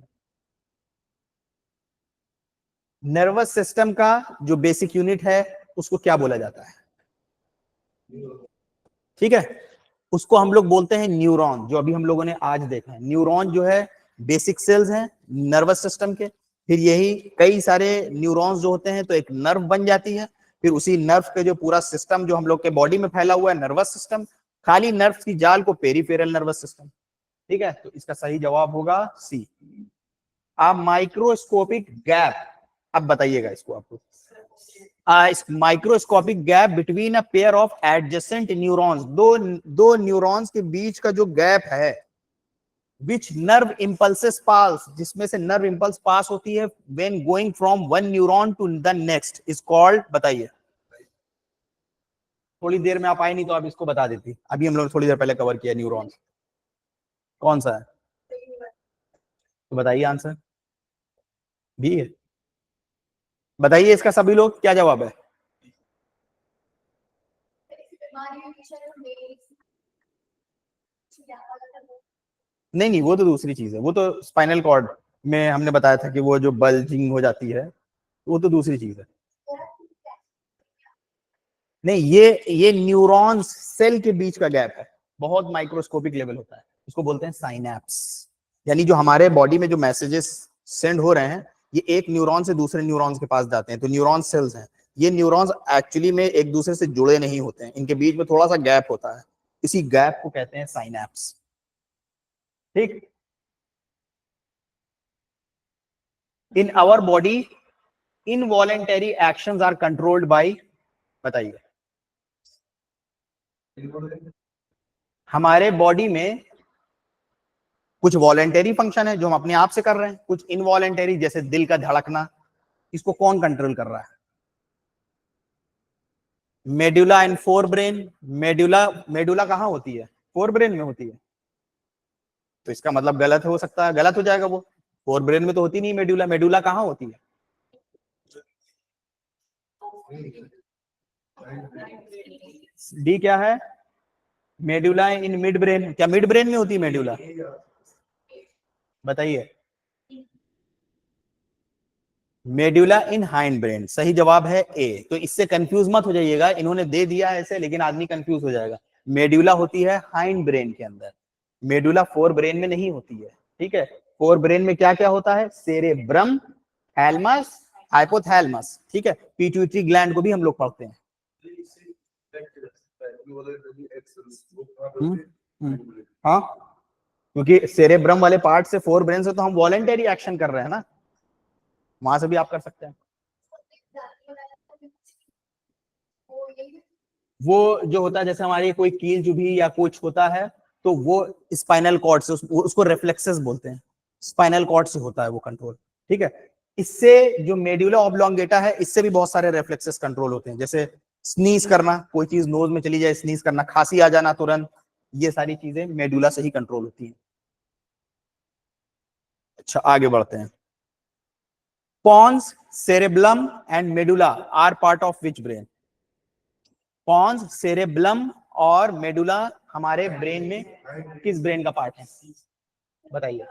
नर्वस सिस्टम का जो बेसिक यूनिट है उसको क्या बोला जाता है? ठीक है, उसको हम लोग बोलते हैं न्यूरॉन। जो अभी हम लोगों ने आज देखा है, न्यूरॉन जो है बेसिक सेल्स हैं नर्वस सिस्टम के। फिर यही कई सारे न्यूरॉन्स जो होते हैं तो एक नर्व बन जाती है। फिर उसी नर्व के जो पूरा सिस्टम जो हम लोग के बॉडी में फैला हुआ है, नर्वस सिस्टम। खाली नर्व की जाल को पेरिफेरल नर्वस सिस्टम, ठीक है। तो इसका सही जवाब होगा सी। आप माइक्रोस्कोपिक गैप, अब बताइएगा इसको आपको। Microscopic gap between a pair of adjacent neurons, दो न्यूरॉन्स के बीच का जो गैप है, विच नर्व इंपल्सेस पास, जिसमें से नर्व इंपल्स पास होती है when going from one neuron to the next, is called, बताइए। थोड़ी देर में आप आए नहीं तो आप इसको बता देती, अभी हम लोग थोड़ी देर पहले कवर किया न्यूरॉन। कौन सा है? तो बताइए आंसर भी है। बताइए इसका सभी लोग क्या जवाब है? नहीं नहीं, वो तो दूसरी चीज है, वो तो स्पाइनल कॉर्ड में हमने बताया था कि वो जो बल्जिंग हो जाती है, वो तो दूसरी चीज है। नहीं, ये न्यूरॉन्स सेल के बीच का गैप है, बहुत माइक्रोस्कोपिक लेवल होता है, उसको बोलते हैं साइनैप्स। यानी जो हमारे बॉडी में जो मैसेजेस सेंड हो रहे हैं ये एक न्यूरॉन से दूसरे न्यूरॉन्स के पास जाते हैं, तो न्यूरॉन सेल्स हैं। ये न्यूरॉन्स एक्चुअली में एक दूसरे से जुड़े नहीं होते हैं, इनके बीच में थोड़ा सा गैप होता है, इसी गैप को कहते हैं साइनैप्स। ठीक। In our body involuntary actions are controlled by, बताइए। हमारे बॉडी में कुछ वॉलेंटरी फंक्शन है जो हम अपने आप से कर रहे हैं, कुछ इनवॉलेंटरी जैसे दिल का धड़कना, इसको कौन कंट्रोल कर रहा है? Medulla and fore brain. Medulla, medulla कहां होती है? फोर ब्रेन में होती है, तो इसका मतलब गलत हो सकता है, गलत हो जाएगा वो। फोर ब्रेन में तो होती नहीं मेडुला, मेडुला कहां होती है? डी क्या है? Medulla in mid brain. क्या मिड ब्रेन में होती है मेडुला? बताइए। मेडुला इन हाइंड ब्रेन, सही जवाब है ए। तो इससे कंफ्यूज मत हो जाइएगा, इन्होंने दे दिया है ऐसे, लेकिन आदमी कंफ्यूज हो जाएगा। मेडुला होती है हाइंड ब्रेन के अंदर, मेडुला फोर ब्रेन में नहीं होती है। ठीक है, फोर ब्रेन में क्या क्या होता है? Cerebrum, thalamus, hypothalamus. ठीक है, पीट्यूटरी ग्लैंड को भी हम लोग पढ़ते हैं। हाँ, क्योंकि सेरेब्रम वाले पार्ट से, फोर ब्रेन से तो हम वॉलेंटरी एक्शन कर रहे हैं ना, वहां से भी आप कर सकते हैं। वो जो होता है, जैसे हमारी कोई कील चुभी या कुछ होता है, तो वो स्पाइनल कॉर्ड से, उसको रिफ्लेक्सेस बोलते हैं, स्पाइनल कॉर्ड से होता है वो कंट्रोल। ठीक है, इससे जो मेड्यूला ऑब्लोंगेटा है, इससे भी बहुत सारे रिफ्लेक्सेस कंट्रोल होते हैं, जैसे स्नीज करना, कोई चीज नोज में चली जाए, स्नीज करना, खांसी आ जाना तुरंत, ये सारी चीजें मेडुला से ही कंट्रोल होती हैं। अच्छा, आगे बढ़ते हैं। Pons, cerebellum and medulla are part of which brain? Pons, cerebellum और मेडुला हमारे ब्रेन में किस ब्रेन का पार्ट है? बताइए।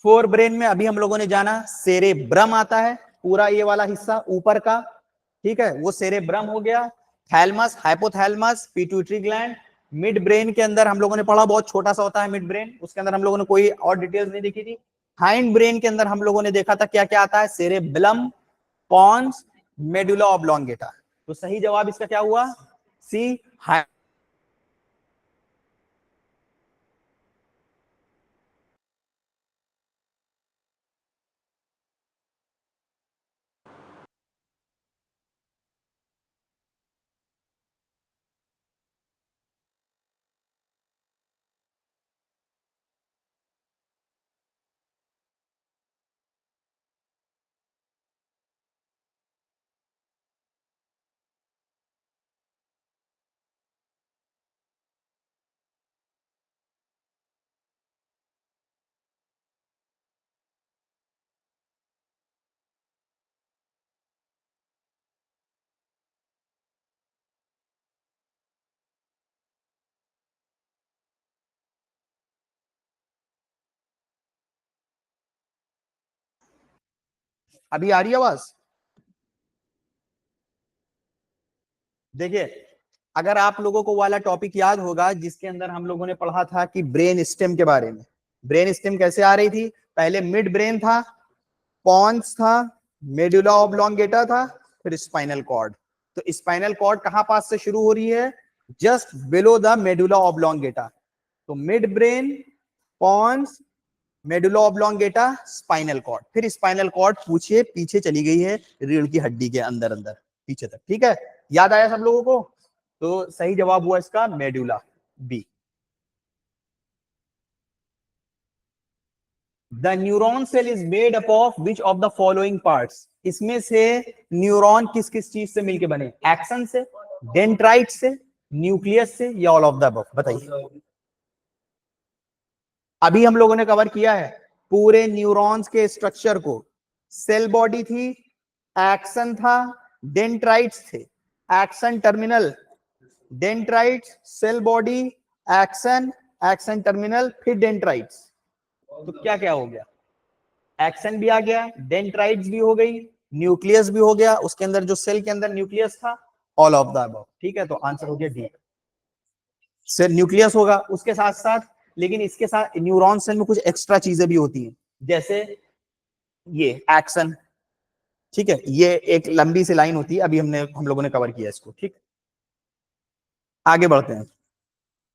फोर ब्रेन में अभी हम लोगों ने जाना, सेरेब्रम आता है, पूरा ये वाला हिस्सा ऊपर का। ठीक है, वो सेरेब्रम हो गया। Thalamus, hypothalamus, pituitary gland. Mid brain के अंदर हम लोगों ने पढ़ा, बहुत छोटा सा होता है मिड ब्रेन, उसके अंदर हम लोगों ने कोई और डिटेल्स नहीं देखी थी। हाइंड ब्रेन के अंदर हम लोगों ने देखा था क्या क्या आता है? Cerebellum, pons, medulla oblongata. तो सही जवाब इसका क्या हुआ? सी। अभी आ रही है आवाज? देखिए, अगर आप लोगों को वाला टॉपिक याद होगा जिसके अंदर हम लोगों ने पढ़ा था कि ब्रेन स्टेम के बारे में, ब्रेन स्टेम कैसे आ रही थी? पहले मिड ब्रेन था, पॉन्स था, मेडुला ऑब्लोंगेटा था, फिर स्पाइनल कॉर्ड। तो स्पाइनल कॉर्ड कहां पास से शुरू हो रही है? Just below the medulla oblongata. तो mid brain, pons, medulla oblongata, spinal cord. फिर स्पाइनल कॉर्ड पूछिए पीछे चली गई है, रीढ़ की हड्डी के अंदर अंदर पीछे तक। ठीक है, याद आया सब लोगों को? तो सही जवाब हुआ इसका medulla, B. The neuron cell is made up of which of the following parts? इसमें से न्यूरॉन किस किस चीज से मिलके बने? एक्सन से, डेंड्राइट से, न्यूक्लियस से, या ऑल ऑफ द अबव? बताइए। अभी हम लोगों ने कवर किया है पूरे न्यूरॉन्स के स्ट्रक्चर को। सेल बॉडी थी, एक्सन था, डेंड्राइट्स थे, axon terminal, dendrites, cell body, axon, axon terminal, फिर डेंड्राइट्स। तो क्या क्या हो गया? एक्सन भी आ गया, डेंड्राइट्स भी हो गई, न्यूक्लियस भी हो गया, उसके अंदर जो सेल के अंदर न्यूक्लियस था, ऑल ऑफ द अबव। ठीक है, तो आंसर हो गया डी। सेल न्यूक्लियस होगा, उसके साथ साथ लेकिन इसके साथ न्यूरॉन सेल में कुछ एक्स्ट्रा चीजें भी होती हैं, जैसे ये एक्सन, ठीक है, ये एक लंबी सी लाइन होती है, अभी हम लोगों ने कवर किया इसको, ठीक। आगे बढ़ते हैं।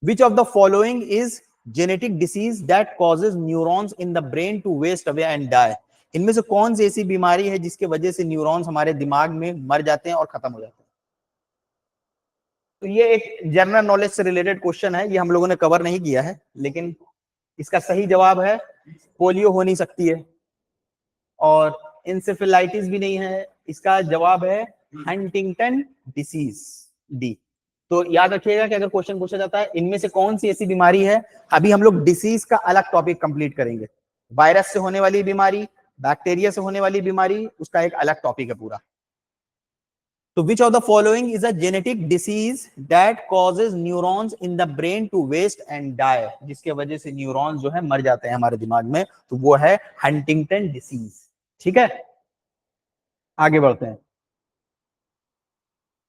Which of the following is genetic disease that causes neurons in the brain to waste away and die? इनमें से कौन सी ऐसी बीमारी है जिसके वजह से न्यूरॉन्स हमारे दिमाग में मर जाते हैं और खत्म हो जाते हैं? तो ये एक जनरल नॉलेज से रिलेटेड क्वेश्चन है, ये हम लोगों ने कवर नहीं किया है, लेकिन इसका सही जवाब है पोलियो हो नहीं सकती है, और इंसेफेलाइटिस भी नहीं है, इसका जवाब है हंटिंगटन डिसीज, डी। तो याद रखिएगा कि अगर क्वेश्चन पूछा जाता है इनमें से कौन सी ऐसी बीमारी है, अभी हम लोग डिसीज का अलग टॉपिक कंप्लीट करेंगे, वायरस से होने वाली बीमारी, बैक्टीरिया से होने वाली बीमारी, उसका एक अलग टॉपिक है पूरा। तो which of the following is a genetic disease that causes neurons in the brain to waste and die, जिसके वजह से न्यूरॉन्स जो है मर जाते हैं हमारे दिमाग में, तो वो है हंटिंगटन डिसीज, ठीक है। आगे बढ़ते हैं।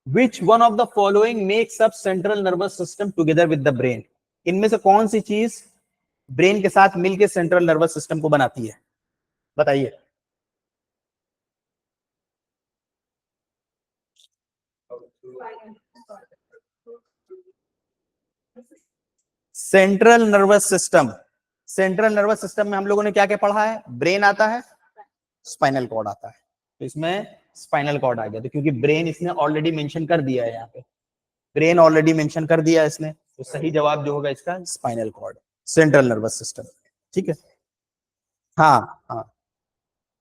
Which one of the following makes up central nervous system together with the brain? इनमें से कौन सी चीज ब्रेन के साथ मिलकर सेंट्रल नर्वस सिस्टम को बनाती है, बताइए। Central nervous system, central nervous system में हम लोगों ने क्या क्या पढ़ा है? ब्रेन आता है, स्पाइनल कॉर्ड आता है, तो इसमें स्पाइनल कॉर्ड आ गया, तो क्योंकि ब्रेन इसने ऑलरेडी मेंशन कर दिया है, यहाँ पे ब्रेन ऑलरेडी मेंशन कर दिया है इसने, तो सही जवाब जो होगा इसका spinal cord, central nervous system, ठीक है। हाँ हाँ,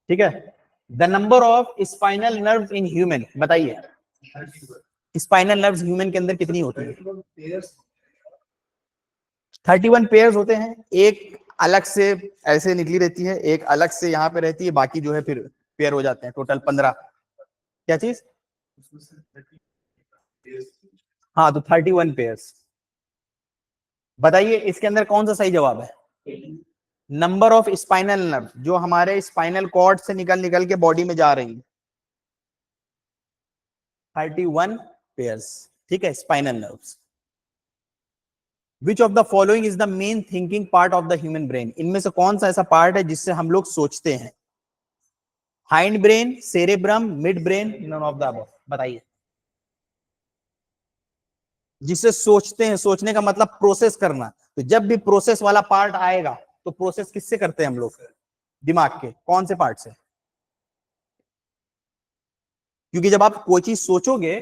ठीक है। The number of spinal nerve in human, बताइए। स्पाइनल नर्व्स ह्यूमन के अंदर कितनी होती है? 31 पेयर्स होते हैं, एक अलग से ऐसे निकली रहती है, एक अलग से यहाँ पे रहती है, बाकी जो है फिर पेयर हो जाते हैं, टोटल 15। क्या चीज? हाँ, तो 31 पेयर्स। बताइए इसके अंदर कौन सा सही जवाब है? नंबर ऑफ स्पाइनल नर्व जो हमारे स्पाइनल कॉर्ड से निकल निकल के बॉडी में जा रही है, 31 पेयर्स, ठीक है, spinal nerves. Which of the following is the main thinking part of the human brain? इनमें से कौन सा ऐसा पार्ट है जिससे हम लोग सोचते हैं? Hind brain, cerebrum, mid brain, none of the above, बताइए। जिससे सोचते हैं, सोचने का मतलब प्रोसेस करना, तो जब भी प्रोसेस वाला पार्ट आएगा तो प्रोसेस किससे करते हैं हम लोग? दिमाग के कौन से पार्ट से? क्योंकि जब आप कोई चीज सोचोगे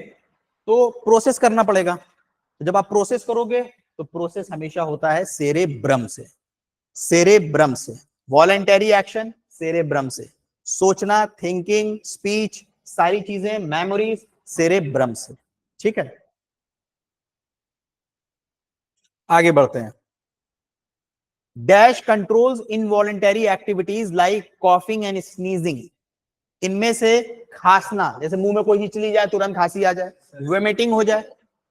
तो प्रोसेस करना पड़ेगा, तो जब आप प्रोसेस करोगे तो प्रोसेस हमेशा होता है सेरेब्रम से, सेरेब्रम से। वॉलेंटरी एक्शन सेरेब्रम से, सोचना, थिंकिंग, स्पीच, सारी चीजें, मेमोरीज सेरेब्रम से, ठीक है। आगे बढ़ते हैं। Dash controls involuntary activities like coughing and sneezing. इनमें से खांसना, जैसे मुंह में कोई चीज चली जाए तुरंत खांसी आ जाए, वोमिटिंग हो जाए,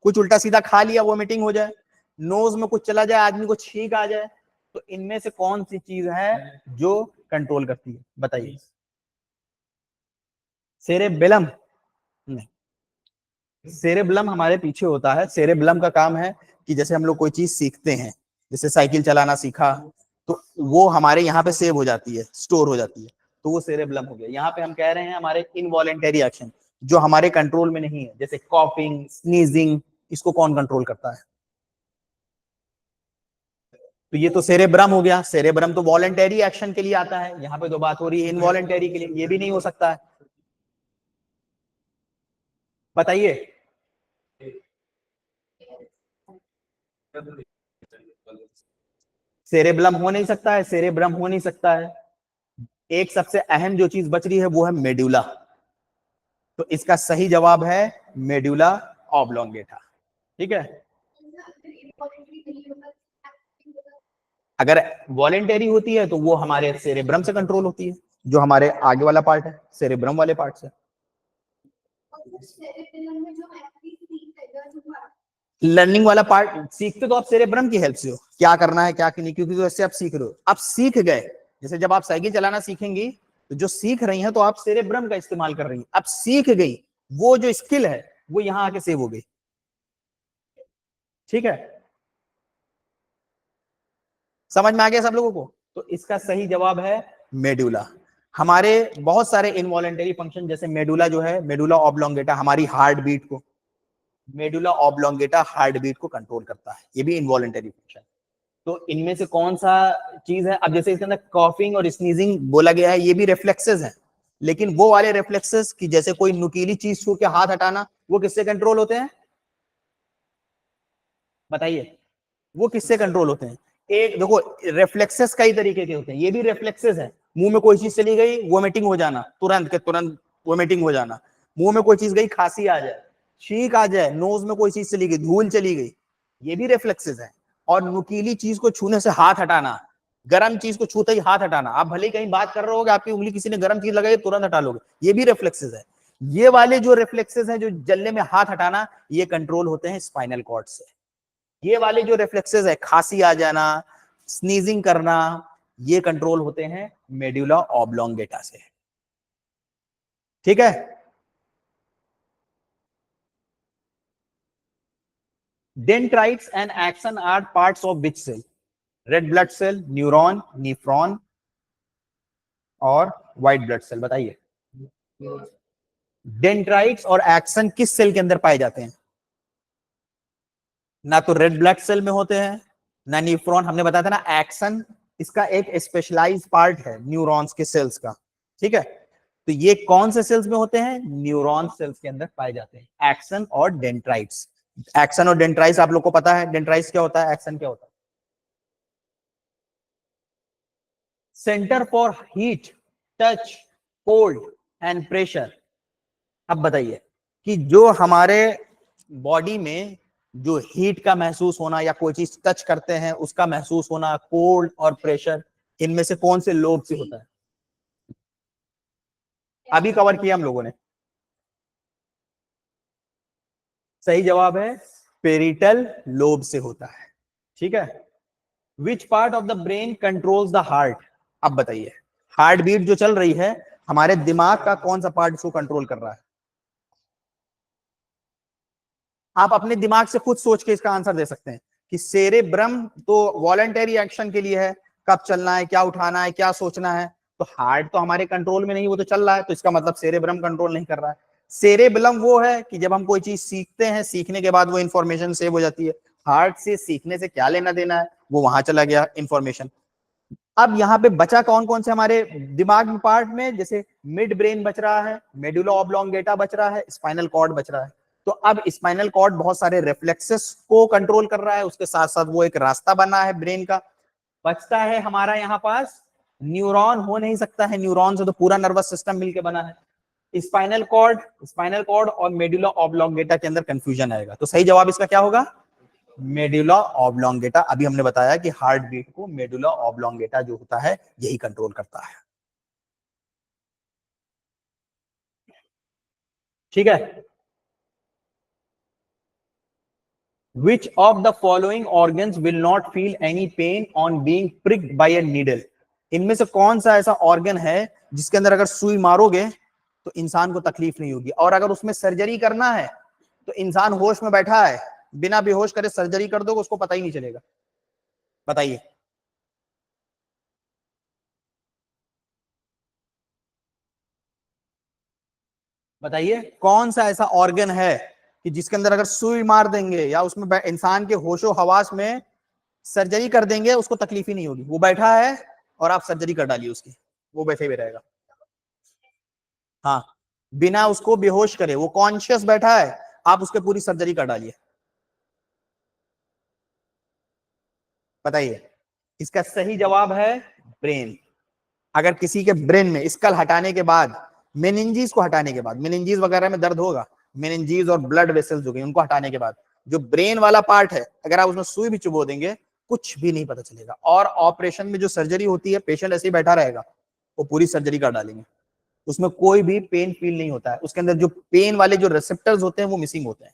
कुछ उल्टा सीधा खा लिया वोमिटिंग हो जाए, नोज में कुछ चला जाए, आदमी को छींक आ जाए, तो इनमें से कौन सी चीज है जो कंट्रोल करती है, बताइए। सेरेबेलम? नहीं, सेरेबलम हमारे पीछे होता है। सेरेबलम का काम है कि जैसे हम लोग कोई चीज सीखते हैं, जैसे साइकिल चलाना सीखा, तो वो हमारे यहाँ पे सेव हो जाती है, स्टोर हो जाती है, तो वो सेरेबलम हो गया। यहाँ पे हम कह रहे हैं हमारे इनवॉलेंटरी एक्शन जो हमारे कंट्रोल में नहीं है, जैसे कॉफिंग, स्नीजिंग, इसको कौन कंट्रोल करता है? तो ये तो सेरेब्रम हो गया। सेरेब्रम तो वॉलेंटरी एक्शन के लिए आता है, यहाँ पे तो बात हो रही है इनवॉलेंटरी के लिए, ये भी नहीं हो सकता है, बताइए। सेरेब्लम हो नहीं सकता है, सेरेब्रम हो नहीं सकता है। एक सबसे अहम जो चीज बच रही है वो है मेडुला, तो इसका सही जवाब है मेडुला ऑब्लोंगेटा, ठीक है। अगर वॉलेंटरी होती है तो वो हमारे सेरेब्रम से कंट्रोल होती है, जो हमारे आगे वाला पार्ट है, सेरेब्रम वाले पार्ट से। लर्निंग वाला पार्ट सीखते तो आप सेरेब्रम की हेल्प से हो, क्या करना है क्या नहीं, क्योंकि तो ऐसे आप सीख रहे हो, आप सीख गए। जैसे जब आप साइकिल चलाना सीखेंगी तो जो सीख रही हैं तो आप सेरेब्रम का इस्तेमाल कर रही हैं, अब सीख गई, वो जो स्किल है वो यहां आके सेव हो गई, ठीक है। समझ में आ गया सब लोगों को? तो इसका सही जवाब है मेडुला। हमारे बहुत सारे इनवॉलेंटरी फंक्शन, जैसे मेडुला जो है, मेडुला ऑब्लोंगेटा हमारी हार्ट बीट को, मेडुला ऑब्लोंगेटा हार्ट बीट को कंट्रोल करता है, ये भी इनवॉलेंटरी फंक्शन। तो इनमें से कौन सा चीज है? अब जैसे इसके अंदर कॉफिंग और स्नीजिंग बोला गया है, ये भी रिफ्लेक्सेस हैं, लेकिन वो वाले रिफ्लेक्सेस की जैसे कोई नुकीली चीज छू के हाथ हटाना, वो किससे कंट्रोल होते हैं? बताइए, वो किससे कंट्रोल होते हैं? एक देखो, रिफ्लेक्सेस कई तरीके के होते हैं, ये भी रिफ्लेक्सेस है। मुंह में कोई चीज चली गई, वोमिटिंग हो जाना, तुरंत के तुरंत वोमिटिंग हो जाना। मुंह में कोई चीज गई, खांसी आ जाए, छींक आ जाए, नोज में कोई चीज चली गई, धूल चली गई, ये भी रिफ्लेक्सेस है। और नुकीली चीज को छूने से हाथ हटाना, गर्म चीज को छूते ही हाथ हटाना, आप भले ही कहीं बात कर रहे हो, आपकी उंगली किसी ने गर्म चीज लगाई, तुरंत हटा लोगे, ये भी रिफ्लेक्सेस है। ये वाले जो रिफ्लेक्सेस हैं, जो जलने में हाथ हटाना, ये कंट्रोल होते हैं स्पाइनल कॉर्ड से। ये वाले जो रिफ्लेक्सेस है, खांसी आ जाना, स्नीजिंग करना, ये कंट्रोल होते हैं मेडुला ऑब्लोंगेटा से। ठीक है? Dendrites and axon are parts of which cell? Red blood cell, neuron, nephron और व्हाइट ब्लड सेल। बताइए, डेंड्राइट्स और एक्सन किस सेल के अंदर पाए जाते हैं? ना तो रेड ब्लड सेल में होते हैं, ना न्यूफ्रॉन। हमने बताया था ना, एक्सन इसका एक स्पेशलाइज्ड पार्ट है न्यूरॉन्स के सेल्स का। ठीक है? तो ये कौन से सेल्स में होते हैं? न्यूरॉन सेल्स के अंदर पाए जाते हैं, एक्सन और डेंड्राइट्स। एक्सन और डेंड्राइट्स आप लोग को पता है, डेंड्राइट्स क्या होता है, एक्सन क्या होता है? Centre for heat, touch, cold and pressure. अब बताइए कि जो हमारे बॉडी में जो हीट का महसूस होना, या कोई चीज टच करते हैं उसका महसूस होना, कोल्ड और प्रेशर, इनमें से कौन से लोब से होता है? अभी कवर किया हम लोगों ने। सही जवाब है पेरिटल लोब से होता है। ठीक है? Which part of the brain controls the heart? अब बताइए, हार्ट बीट जो चल रही है, हमारे दिमाग का कौन सा पार्ट इसको कंट्रोल कर रहा है? आप अपने दिमाग से खुद सोच के इसका आंसर दे सकते हैं कि सेरेब्रम तो वॉलंटरी एक्शन के लिए है, कब चलना है, क्या उठाना है, क्या सोचना है। तो हार्ट तो हमारे कंट्रोल में नहीं, वो तो चल रहा है, तो इसका मतलब सेरेब्रम कंट्रोल नहीं कर रहा है। सेरेबलम वो है कि जब हम कोई चीज सीखते हैं, सीखने के बाद वो इंफॉर्मेशन सेव हो जाती है। हार्ट से सीखने से क्या लेना देना है, वो वहां चला गया इंफॉर्मेशन। अब यहाँ पे बचा कौन कौन से हमारे दिमाग में पार्ट में? जैसे मिड ब्रेन बच रहा है, मेडुला ऑब्लोंगेटा बच रहा है, स्पाइनल कॉर्ड बच रहा है। तो अब स्पाइनल कॉर्ड बहुत सारे रिफ्लेक्सेस को कंट्रोल कर रहा है, उसके साथ साथ वो एक रास्ता बना है ब्रेन का। बचता है हमारा यहाँ पास न्यूरॉन, हो नहीं सकता है, न्यूरॉन से तो पूरा नर्वस सिस्टम मिलकर बना है। स्पाइनल कॉर्ड और मेडुला ऑब्लोंगेटा के अंदर कंफ्यूजन आएगा। तो सही जवाब इसका क्या होगा? Medulla oblongata. अभी हमने बताया कि हार्ट बीट को मेडुला ऑब्लोंगेटा जो होता है, यही कंट्रोल करता है। ठीक है? Which of the following organs will not feel any pain on being pricked by a needle? इनमें से कौन सा ऐसा ऑर्गन है जिसके अंदर अगर सुई मारोगे तो इंसान को तकलीफ नहीं होगी, और अगर उसमें सर्जरी करना है तो इंसान होश में बैठा है, बिना बेहोश करे सर्जरी कर दोगे, उसको पता ही नहीं चलेगा? बताइए। बताइए कौन सा ऐसा ऑर्गन है कि जिसके अंदर अगर सुई मार देंगे या उसमें इंसान के होशो हवास में सर्जरी कर देंगे, उसको तकलीफ ही नहीं होगी, वो बैठा है और आप सर्जरी कर डालिए उसकी, वो बैठे हुए रहेगा। हाँ, बिना उसको बेहोश करे, वो कॉन्शियस बैठा है, आप उसके पूरी सर्जरी कर डालिए। बताइए, इसका सही जवाब है ब्रेन। अगर किसी के ब्रेन में स्कल हटाने के बाद, मेनिंजीज को हटाने के बाद, मेनिंजीज वगैरह में दर्द होगा, मेनिंजीज और ब्लड वेसल्स हो गए, उनको हटाने के बाद जो ब्रेन वाला पार्ट है, अगर आप उसमें सुई भी चुबो देंगे, कुछ भी नहीं पता चलेगा। और ऑपरेशन में जो सर्जरी होती है, पेशेंट ऐसे ही बैठा रहेगा, वो पूरी सर्जरी कर डालेंगे, उसमें कोई भी पेन फील नहीं होता है। उसके अंदर जो पेन वाले जो रिसेप्टर्स होते हैं वो मिसिंग होते हैं,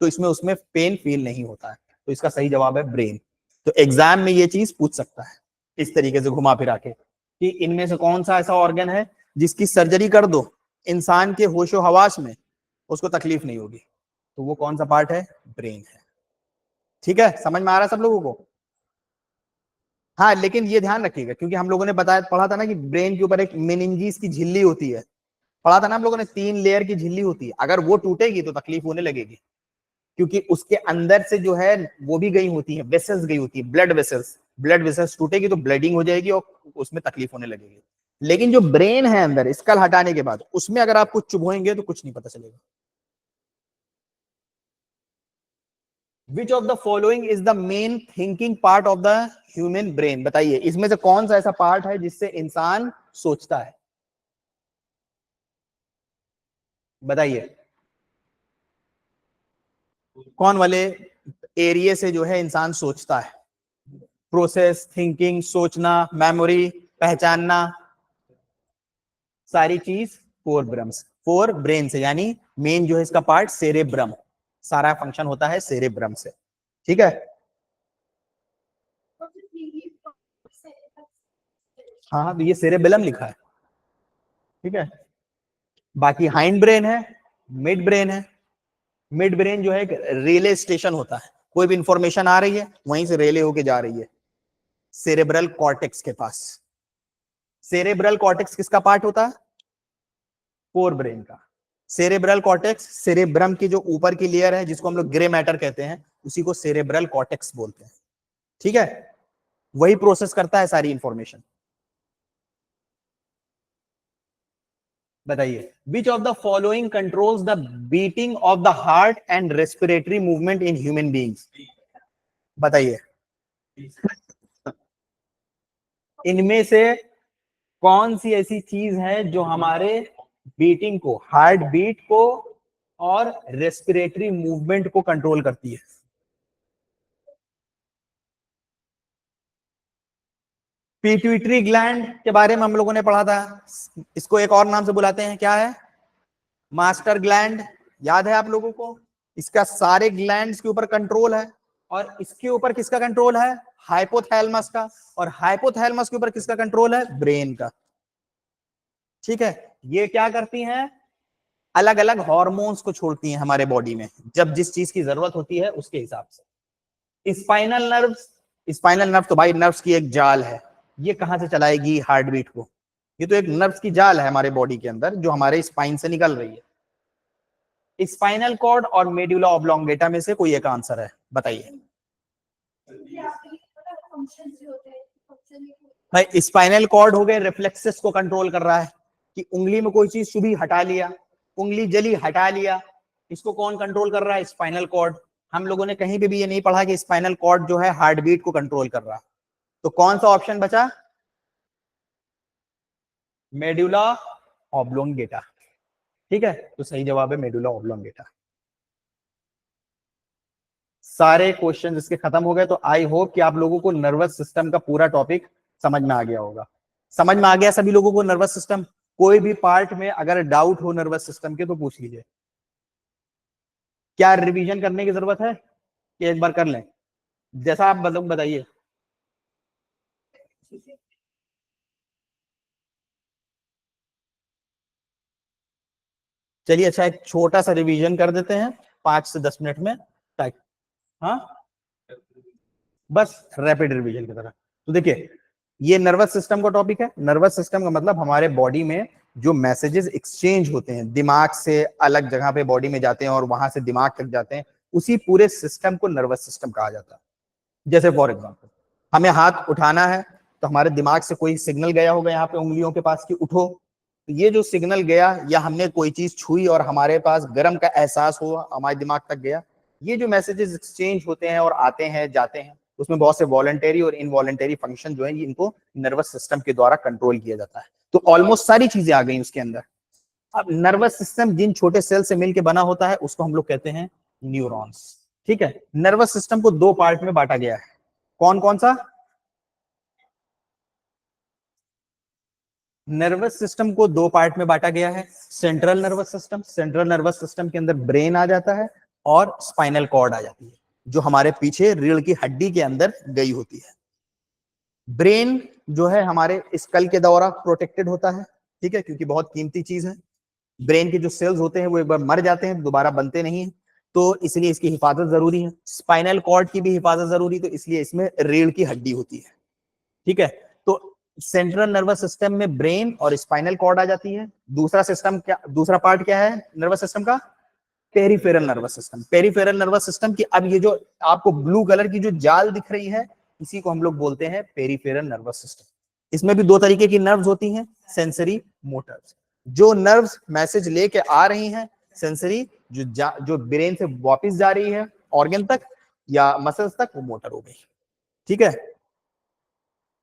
तो इसमें उसमें पेन फील नहीं होता है। तो इसका सही जवाब है ब्रेन। तो एग्जाम में ये चीज पूछ सकता है इस तरीके से घुमा फिरा के कि इनमें से कौन सा ऐसा ऑर्गन है जिसकी सर्जरी कर दो इंसान के होशो हवास में, उसको तकलीफ नहीं होगी। तो वो कौन सा पार्ट है? ब्रेन है। ठीक है? समझ में आ रहा है सब लोगों को? हाँ, लेकिन ये ध्यान रखिएगा क्योंकि हम लोगों ने बताया पढ़ा था ना कि ब्रेन के ऊपर एक मेनिंजिस की झिल्ली होती है, पढ़ा था ना हम लोगों ने, 3 लेयर की झिल्ली होती है, अगर वो टूटेगी तो तकलीफ होने लगेगी, क्योंकि उसके अंदर से जो है वो भी गई होती है, वेसल्स गई होती है, ब्लड वेसल्स टूटेगी तो ब्लीडिंग हो जाएगी और उसमें तकलीफ होने लगेगी। लेकिन जो ब्रेन है अंदर स्कल हटाने के बाद, उसमें अगर आप कुछ चुभोएंगे तो कुछ नहीं पता चलेगा। विच of the following is the main thinking part of the human brain, बताइए इसमें से कौन सा ऐसा पार्ट है जिससे इंसान सोचता है, बताइए कौन वाले एरिया से जो है इंसान सोचता है? प्रोसेस, थिंकिंग, सोचना, मेमोरी, पहचानना, सारी चीज फोर ब्रेन से, यानी मेन जो है इसका पार्ट सेरेब्रम, सारा फंक्शन होता है सेरेब्रम से, ठीक है। हाँ हाँ, तो ये सेरेबेलम लिखा है, ठीक है। बाकी हाइंड ब्रेन है, मिड ब्रेन है। मिड ब्रेन जो है एक रेले स्टेशन होता है, कोई भी इंफॉर्मेशन आ रही है वहीं से रेले होके जा रही है सेरेब्रल कॉर्टेक्स के पास। सेरेब्रल कॉर्टेक्स किसका पार्ट होता है? फोर ब्रेन का। सेरेब्रल कॉर्टेक्स, सेरेब्रम की जो ऊपर की लेयर है जिसको हम लोग ग्रे मैटर कहते हैं, उसी को सेरेब्रल कॉर्टेक्स बोलते हैं, ठीक है। वही प्रोसेस करता है सारी इंफॉर्मेशन। बताइए विच of the following controls the beating of the heart and respiratory movement in human beings, बताइए इनमें से कौन सी ऐसी चीज है जो हमारे बीटिंग को, हार्ट बीट को और रेस्पिरेटरी मूवमेंट को कंट्रोल करती है? पिट्यूटरी ग्लैंड के बारे में हम लोगों ने पढ़ा था, इसको एक और नाम से बुलाते हैं, क्या है? मास्टर ग्लैंड, याद है आप लोगों को? इसका सारे ग्लैंड्स के ऊपर कंट्रोल है, और इसके ऊपर किसका कंट्रोल है? हाइपोथैलेमस का। और हाइपोथैलेमस के ऊपर किसका कंट्रोल है? ब्रेन का, ठीक है। ये क्या करती हैं? अलग अलग हॉर्मोन्स को छोड़ती हैं हमारे बॉडी में, जब जिस चीज की जरूरत होती है उसके हिसाब से। स्पाइनल नर्व तो भाई नर्व्स की एक जाल है, ये कहां से चलाएगी हार्ट बीट को? ये तो एक नर्व्स की जाल है हमारे बॉडी के अंदर जो हमारे स्पाइन से निकल रही है। स्पाइनल कॉर्ड और मेडुला ऑब्लोंगेटा में से कोई एक आंसर है, बताइए भाई। स्पाइनल कॉर्ड हो गए, रिफ्लेक्सेस को कंट्रोल कर रहा है कि उंगली में कोई चीज चुभी हटा लिया, उंगली जली हटा लिया, इसको कौन कंट्रोल कर रहा है? Spinal cord. हम लोगों ने कहीं पे भी ये नहीं पढ़ा कि स्पाइनल कॉर्ड जो है हार्ट बीट को कंट्रोल कर रहा है। तो कौन सा ऑप्शन बचा? मेडुला ऑब्लोंगेटा, ठीक है। तो सही जवाब है मेडुला ऑब्लोंगेटा। सारे क्वेश्चन इसके खत्म हो गए। तो आई होप कि आप लोगों को नर्वस सिस्टम का पूरा टॉपिक समझ में आ गया होगा। समझ में आ गया सभी लोगों को नर्वस सिस्टम? कोई भी पार्ट में अगर डाउट हो नर्वस सिस्टम के तो पूछ लीजिए। क्या रिवीजन करने की जरूरत है कि एक बार कर लें? जैसा आप बताइए। चलिए अच्छा, एक छोटा सा रिवीजन कर देते हैं 5 से 10 मिनट में, ताकि हाँ बस रैपिड रिवीजन की तरह। तो देखिए ये नर्वस सिस्टम का टॉपिक है। नर्वस सिस्टम का मतलब हमारे बॉडी में जो मैसेजेस एक्सचेंज होते हैं, दिमाग से अलग जगह पे बॉडी में जाते हैं और वहां से दिमाग तक जाते हैं, उसी पूरे सिस्टम को नर्वस सिस्टम कहा जाता है। जैसे फॉर एग्जाम्पल हमें हाथ उठाना है तो हमारे दिमाग से कोई सिग्नल गया होगा यहाँ पे उंगलियों के पास कि उठो। तो ये जो सिग्नल गया, या हमने कोई चीज छुई और हमारे पास गर्म का एहसास हुआ, हमारे दिमाग तक गया, ये जो मैसेजेस एक्सचेंज होते हैं और आते हैं जाते हैं, उसमें बहुत से वॉलंटरी और इनवॉलंटरी फंक्शन जो है इनको नर्वस सिस्टम के द्वारा कंट्रोल किया जाता है। तो ऑलमोस्ट सारी चीजें आ गई उसके अंदर। अब नर्वस सिस्टम जिन छोटे सेल से मिलकर बना होता है उसको हम लोग कहते हैं न्यूरॉन्स, ठीक है। नर्वस सिस्टम को 2 पार्ट में बांटा गया है। कौन कौन सा? नर्वस सिस्टम को 2 पार्ट में बांटा गया है। Central nervous system, central nervous system के अंदर ब्रेन आ जाता है और स्पाइनल कॉर्ड आ जाती है, जो हमारे पीछे रीढ़ की हड्डी के अंदर गई होती है। ब्रेन जो है हमारे स्कल के द्वारा प्रोटेक्टेड होता है, ठीक है, क्योंकि बहुत कीमती चीज है। ब्रेन के जो सेल्स होते हैं वो एक बार मर जाते हैं, दोबारा बनते नहीं है, तो इसलिए इसकी हिफाजत जरूरी है। स्पाइनल कॉर्ड की भी हिफाजत जरूरी, तो इसलिए इसमें रीढ़ की हड्डी होती है। ठीक है, तो सेंट्रल नर्वस सिस्टम में ब्रेन और स्पाइनल कॉर्ड आ जाती है। दूसरा सिस्टम क्या, दूसरा पार्ट क्या है नर्वस सिस्टम का? Peripheral nervous system. Peripheral nervous system की अब ये जो आपको ब्लू कलर की जो जाल दिख रही है, इसी को हम लोग बोलते हैं पेरिफेरल नर्वस सिस्टम। इसमें भी दो तरीके की नर्व्स होती हैं, सेंसरी, मोटर्स। जो नर्व्स मैसेज लेके आ रही हैं सेंसरी, जो ब्रेन से वापस जा रही है ऑर्गन तक या मसल्स तक, वो मोटर हो गई। ठीक है,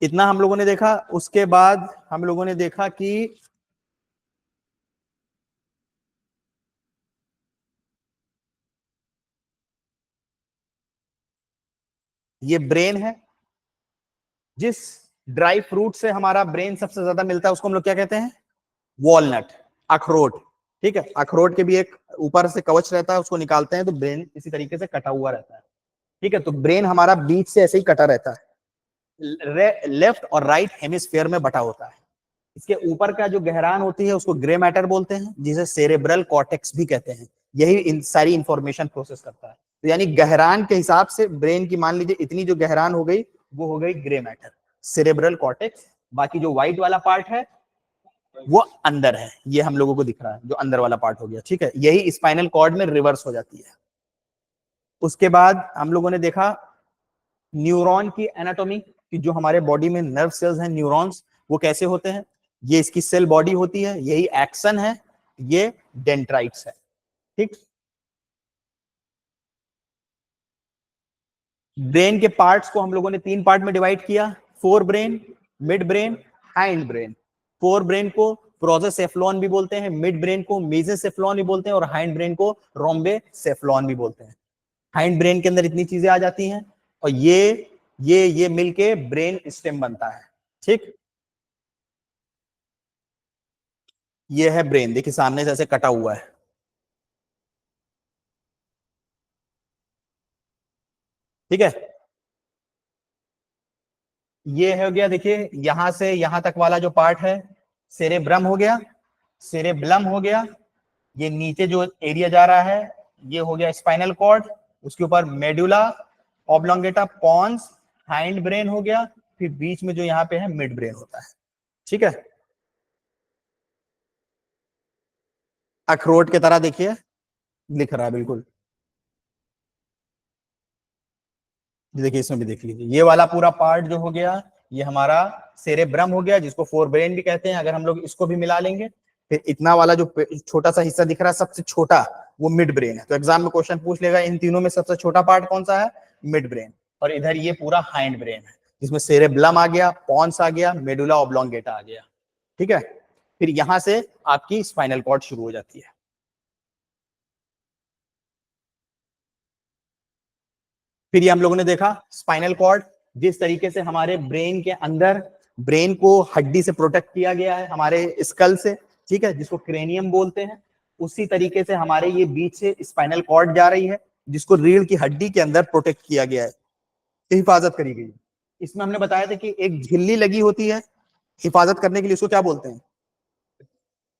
इतना हम लोगों ने देखा। उसके बाद हम लोगों ने देखा कि ये ब्रेन है। जिस ड्राई फ्रूट से हमारा ब्रेन सबसे ज्यादा मिलता है उसको हम लोग क्या कहते हैं? वॉलनट, अखरोट। ठीक है, अखरोट के भी एक ऊपर से कवच रहता है, उसको निकालते हैं तो ब्रेन इसी तरीके से कटा हुआ रहता है। ठीक है, तो ब्रेन हमारा बीच से ऐसे ही कटा रहता है, लेफ्ट और राइट हेमिस्फेयर में बटा होता है। इसके ऊपर का जो गहरान होती है उसको ग्रे मैटर बोलते हैं, जिसे सेरेब्रल कॉर्टेक्स भी कहते हैं। यही सारी इंफॉर्मेशन प्रोसेस करता है। तो यानी गहरान के हिसाब से ब्रेन की मान लीजिए इतनी जो गहरान हो गई, वो हो गई ग्रे मैटर, सेरेब्रल कॉर्टेक्स। बाकी जो व्हाइट वाला पार्ट है वो अंदर है, ये हम लोगों को दिख रहा है, जो अंदर वाला पार्ट हो गया। ठीक है, यही स्पाइनल कॉर्ड में रिवर्स हो जाती है। उसके बाद हम लोगों ने देखा न्यूरॉन की एनाटॉमी, कि जो हमारे बॉडी में नर्व सेल्स हैं, न्यूरॉन्स, वो कैसे होते हैं। ये इसकी सेल बॉडी होती है, यही एक्सन है, ये डेंड्राइट्स है। ठीक, ब्रेन के पार्ट्स को हम लोगों ने तीन पार्ट में डिवाइड किया, fore brain, mid brain, hind brain. Fore brain को प्रोजेसेफ्लॉन भी बोलते हैं, मिड ब्रेन को मेसेसेफ्लॉन भी बोलते हैं, और हाइंड ब्रेन को रोम्बेसेफ्लॉन भी बोलते हैं। हाइंड ब्रेन के अंदर इतनी चीजें आ जाती हैं, और ये मिलके ब्रेन स्टेम बनता है। ठीक, ये है ब्रेन, देखिए सामने से ऐसे कटा हुआ है। ठीक है, ये हो गया, देखिए यहां से यहां तक वाला जो पार्ट है सेरेब्रम हो गया, सेरेब्लम हो गया। ये नीचे जो एरिया जा रहा है ये हो गया स्पाइनल कॉर्ड, उसके ऊपर medulla oblongata pons, hind brain हो गया, फिर बीच में जो यहाँ पे है मिड ब्रेन होता है। ठीक है, अखरोट की तरह देखिए लिख रहा है बिल्कुल। देखिए इसमें भी देख लीजिए, ये वाला पूरा पार्ट जो हो गया ये हमारा सेरेब्रम हो गया, जिसको फोर ब्रेन भी कहते हैं। अगर हम लोग इसको भी मिला लेंगे, फिर इतना वाला जो छोटा सा हिस्सा दिख रहा है सबसे छोटा, वो मिड ब्रेन है। तो एग्जाम में क्वेश्चन पूछ लेगा इन तीनों में सबसे छोटा पार्ट कौन सा है? Mid brain. और इधर ये पूरा हाइंड ब्रेन है, जिसमें सेरेब्लम आ गया, पॉन्स आ गया, मेडुला ऑब्लोंगेटा आ गया। ठीक है, फिर यहां से आपकी स्पाइनल कॉर्ड शुरू हो जाती है। फिर ये हम लोगों ने देखा स्पाइनल कॉर्ड, जिस तरीके से हमारे ब्रेन के अंदर ब्रेन को हड्डी से प्रोटेक्ट किया गया है, हमारे स्कल से, ठीक है, जिसको क्रेनियम बोलते हैं, उसी तरीके से हमारे ये बीच से स्पाइनल कॉर्ड जा रही है, जिसको रीढ़ की हड्डी के अंदर प्रोटेक्ट किया गया है, हिफाजत करी गई है। इसमें हमने बताया था कि एक झिल्ली लगी होती है हिफाजत करने के लिए, उसको क्या बोलते हैं?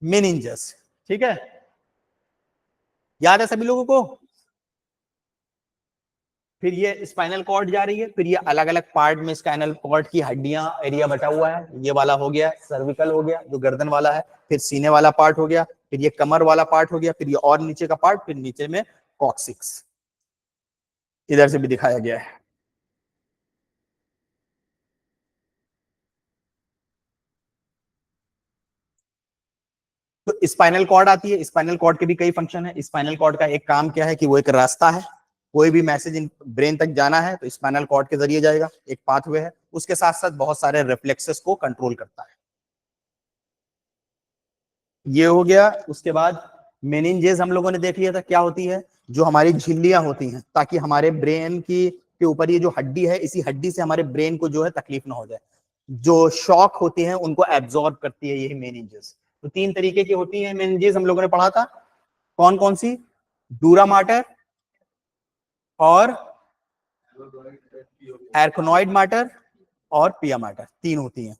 मेनिंजस। ठीक है, याद है सभी लोगों को? फिर ये स्पाइनल कॉर्ड जा रही है, फिर ये अलग अलग पार्ट में स्पाइनल कॉर्ड की हड्डियां एरिया बटा हुआ है। ये वाला हो गया सर्विकल हो गया, जो गर्दन वाला है, फिर सीने वाला पार्ट हो गया, फिर ये कमर वाला पार्ट हो गया, फिर ये और नीचे का पार्ट, फिर नीचे में कॉक्सिक्स, इधर से भी दिखाया गया है। तो स्पाइनल कॉर्ड आती है, स्पाइनल कॉर्ड के भी कई फंक्शन है। स्पाइनल कॉर्ड का एक काम क्या है कि वो एक रास्ता है, कोई भी मैसेज इन ब्रेन तक जाना है तो स्पाइनल कॉर्ड के जरिए जाएगा, एक पाथवे है। उसके साथ साथ बहुत सारे रिफ्लेक्सेस को कंट्रोल करता है। ये हो गया। उसके बाद मेनिंजेस हम लोगों ने देख लिया था क्या होती है, जो हमारी झिल्लियां होती हैं, ताकि हमारे ब्रेन की के ऊपर ये जो हड्डी है, इसी हड्डी से हमारे ब्रेन को जो है तकलीफ ना हो जाए, जो शॉक होती है उनको एब्जॉर्ब करती है यही मेनिंजेस। तो तीन तरीके की होती है मेनिंजेस, हम लोगों ने पढ़ा था। कौन कौन सी? डूरा माटर और एर्कोनॉइड माटर और पिया माटर, तीन होती हैं।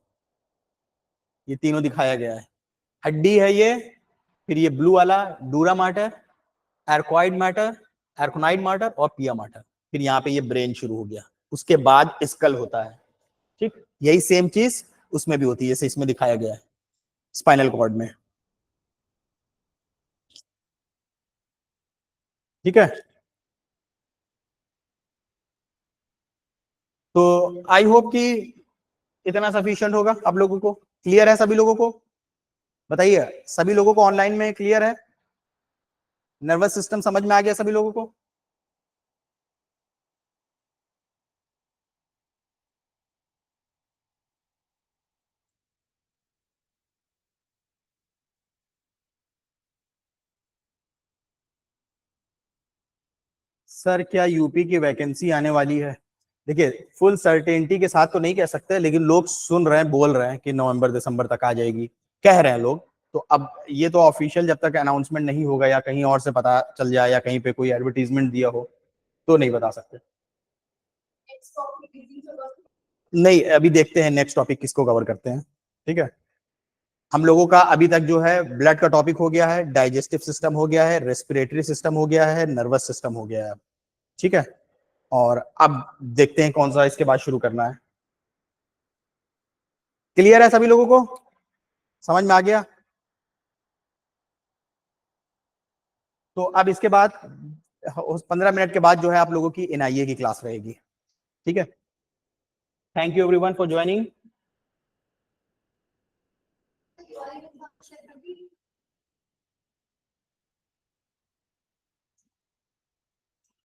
ये तीनों दिखाया गया है। हड्डी है ये, फिर ये ब्लू वाला डूरा माटर, एर्कॉइड मैटर, एर्कोनाइड मैटर और पिया मैटर, फिर यहाँ पे ये ब्रेन शुरू हो गया। उसके बाद स्कल होता है। ठीक, यही सेम चीज उसमें भी होती है, जैसे इसमें दिखाया गया है स्पाइनल कॉर्ड में। ठीक है, तो आई होप कि इतना सफिशिएंट होगा आप लोगों को, क्लियर है सभी लोगों को? बताइए, सभी लोगों को ऑनलाइन में क्लियर है? नर्वस सिस्टम समझ में आ गया सभी लोगों को? सर क्या यूपी की वैकेंसी आने वाली है? देखिए, फुल सर्टेनिटी के साथ तो नहीं कह सकते, लेकिन लोग सुन रहे हैं, बोल रहे हैं कि नवंबर दिसंबर तक आ जाएगी, कह रहे हैं लोग। तो अब ये तो ऑफिशियल जब तक अनाउंसमेंट नहीं होगा या कहीं और से पता चल जाए या कहीं पे कोई एडवर्टीजमेंट दिया हो तो नहीं बता सकते। नहीं, अभी देखते हैं नेक्स्ट टॉपिक किसको कवर करते हैं। ठीक है, हम लोगों का अभी तक जो है ब्लड का टॉपिक हो गया है, डाइजेस्टिव सिस्टम हो गया है, रेस्पिरेटरी सिस्टम हो गया है, नर्वस सिस्टम हो गया है। ठीक है, और अब देखते हैं कौन सा इसके बाद शुरू करना है। क्लियर है सभी लोगों को? समझ में आ गया? तो अब इसके बाद 15 मिनट के बाद जो है आप लोगों की एनआईए की क्लास रहेगी। ठीक है, thank you everyone for joining.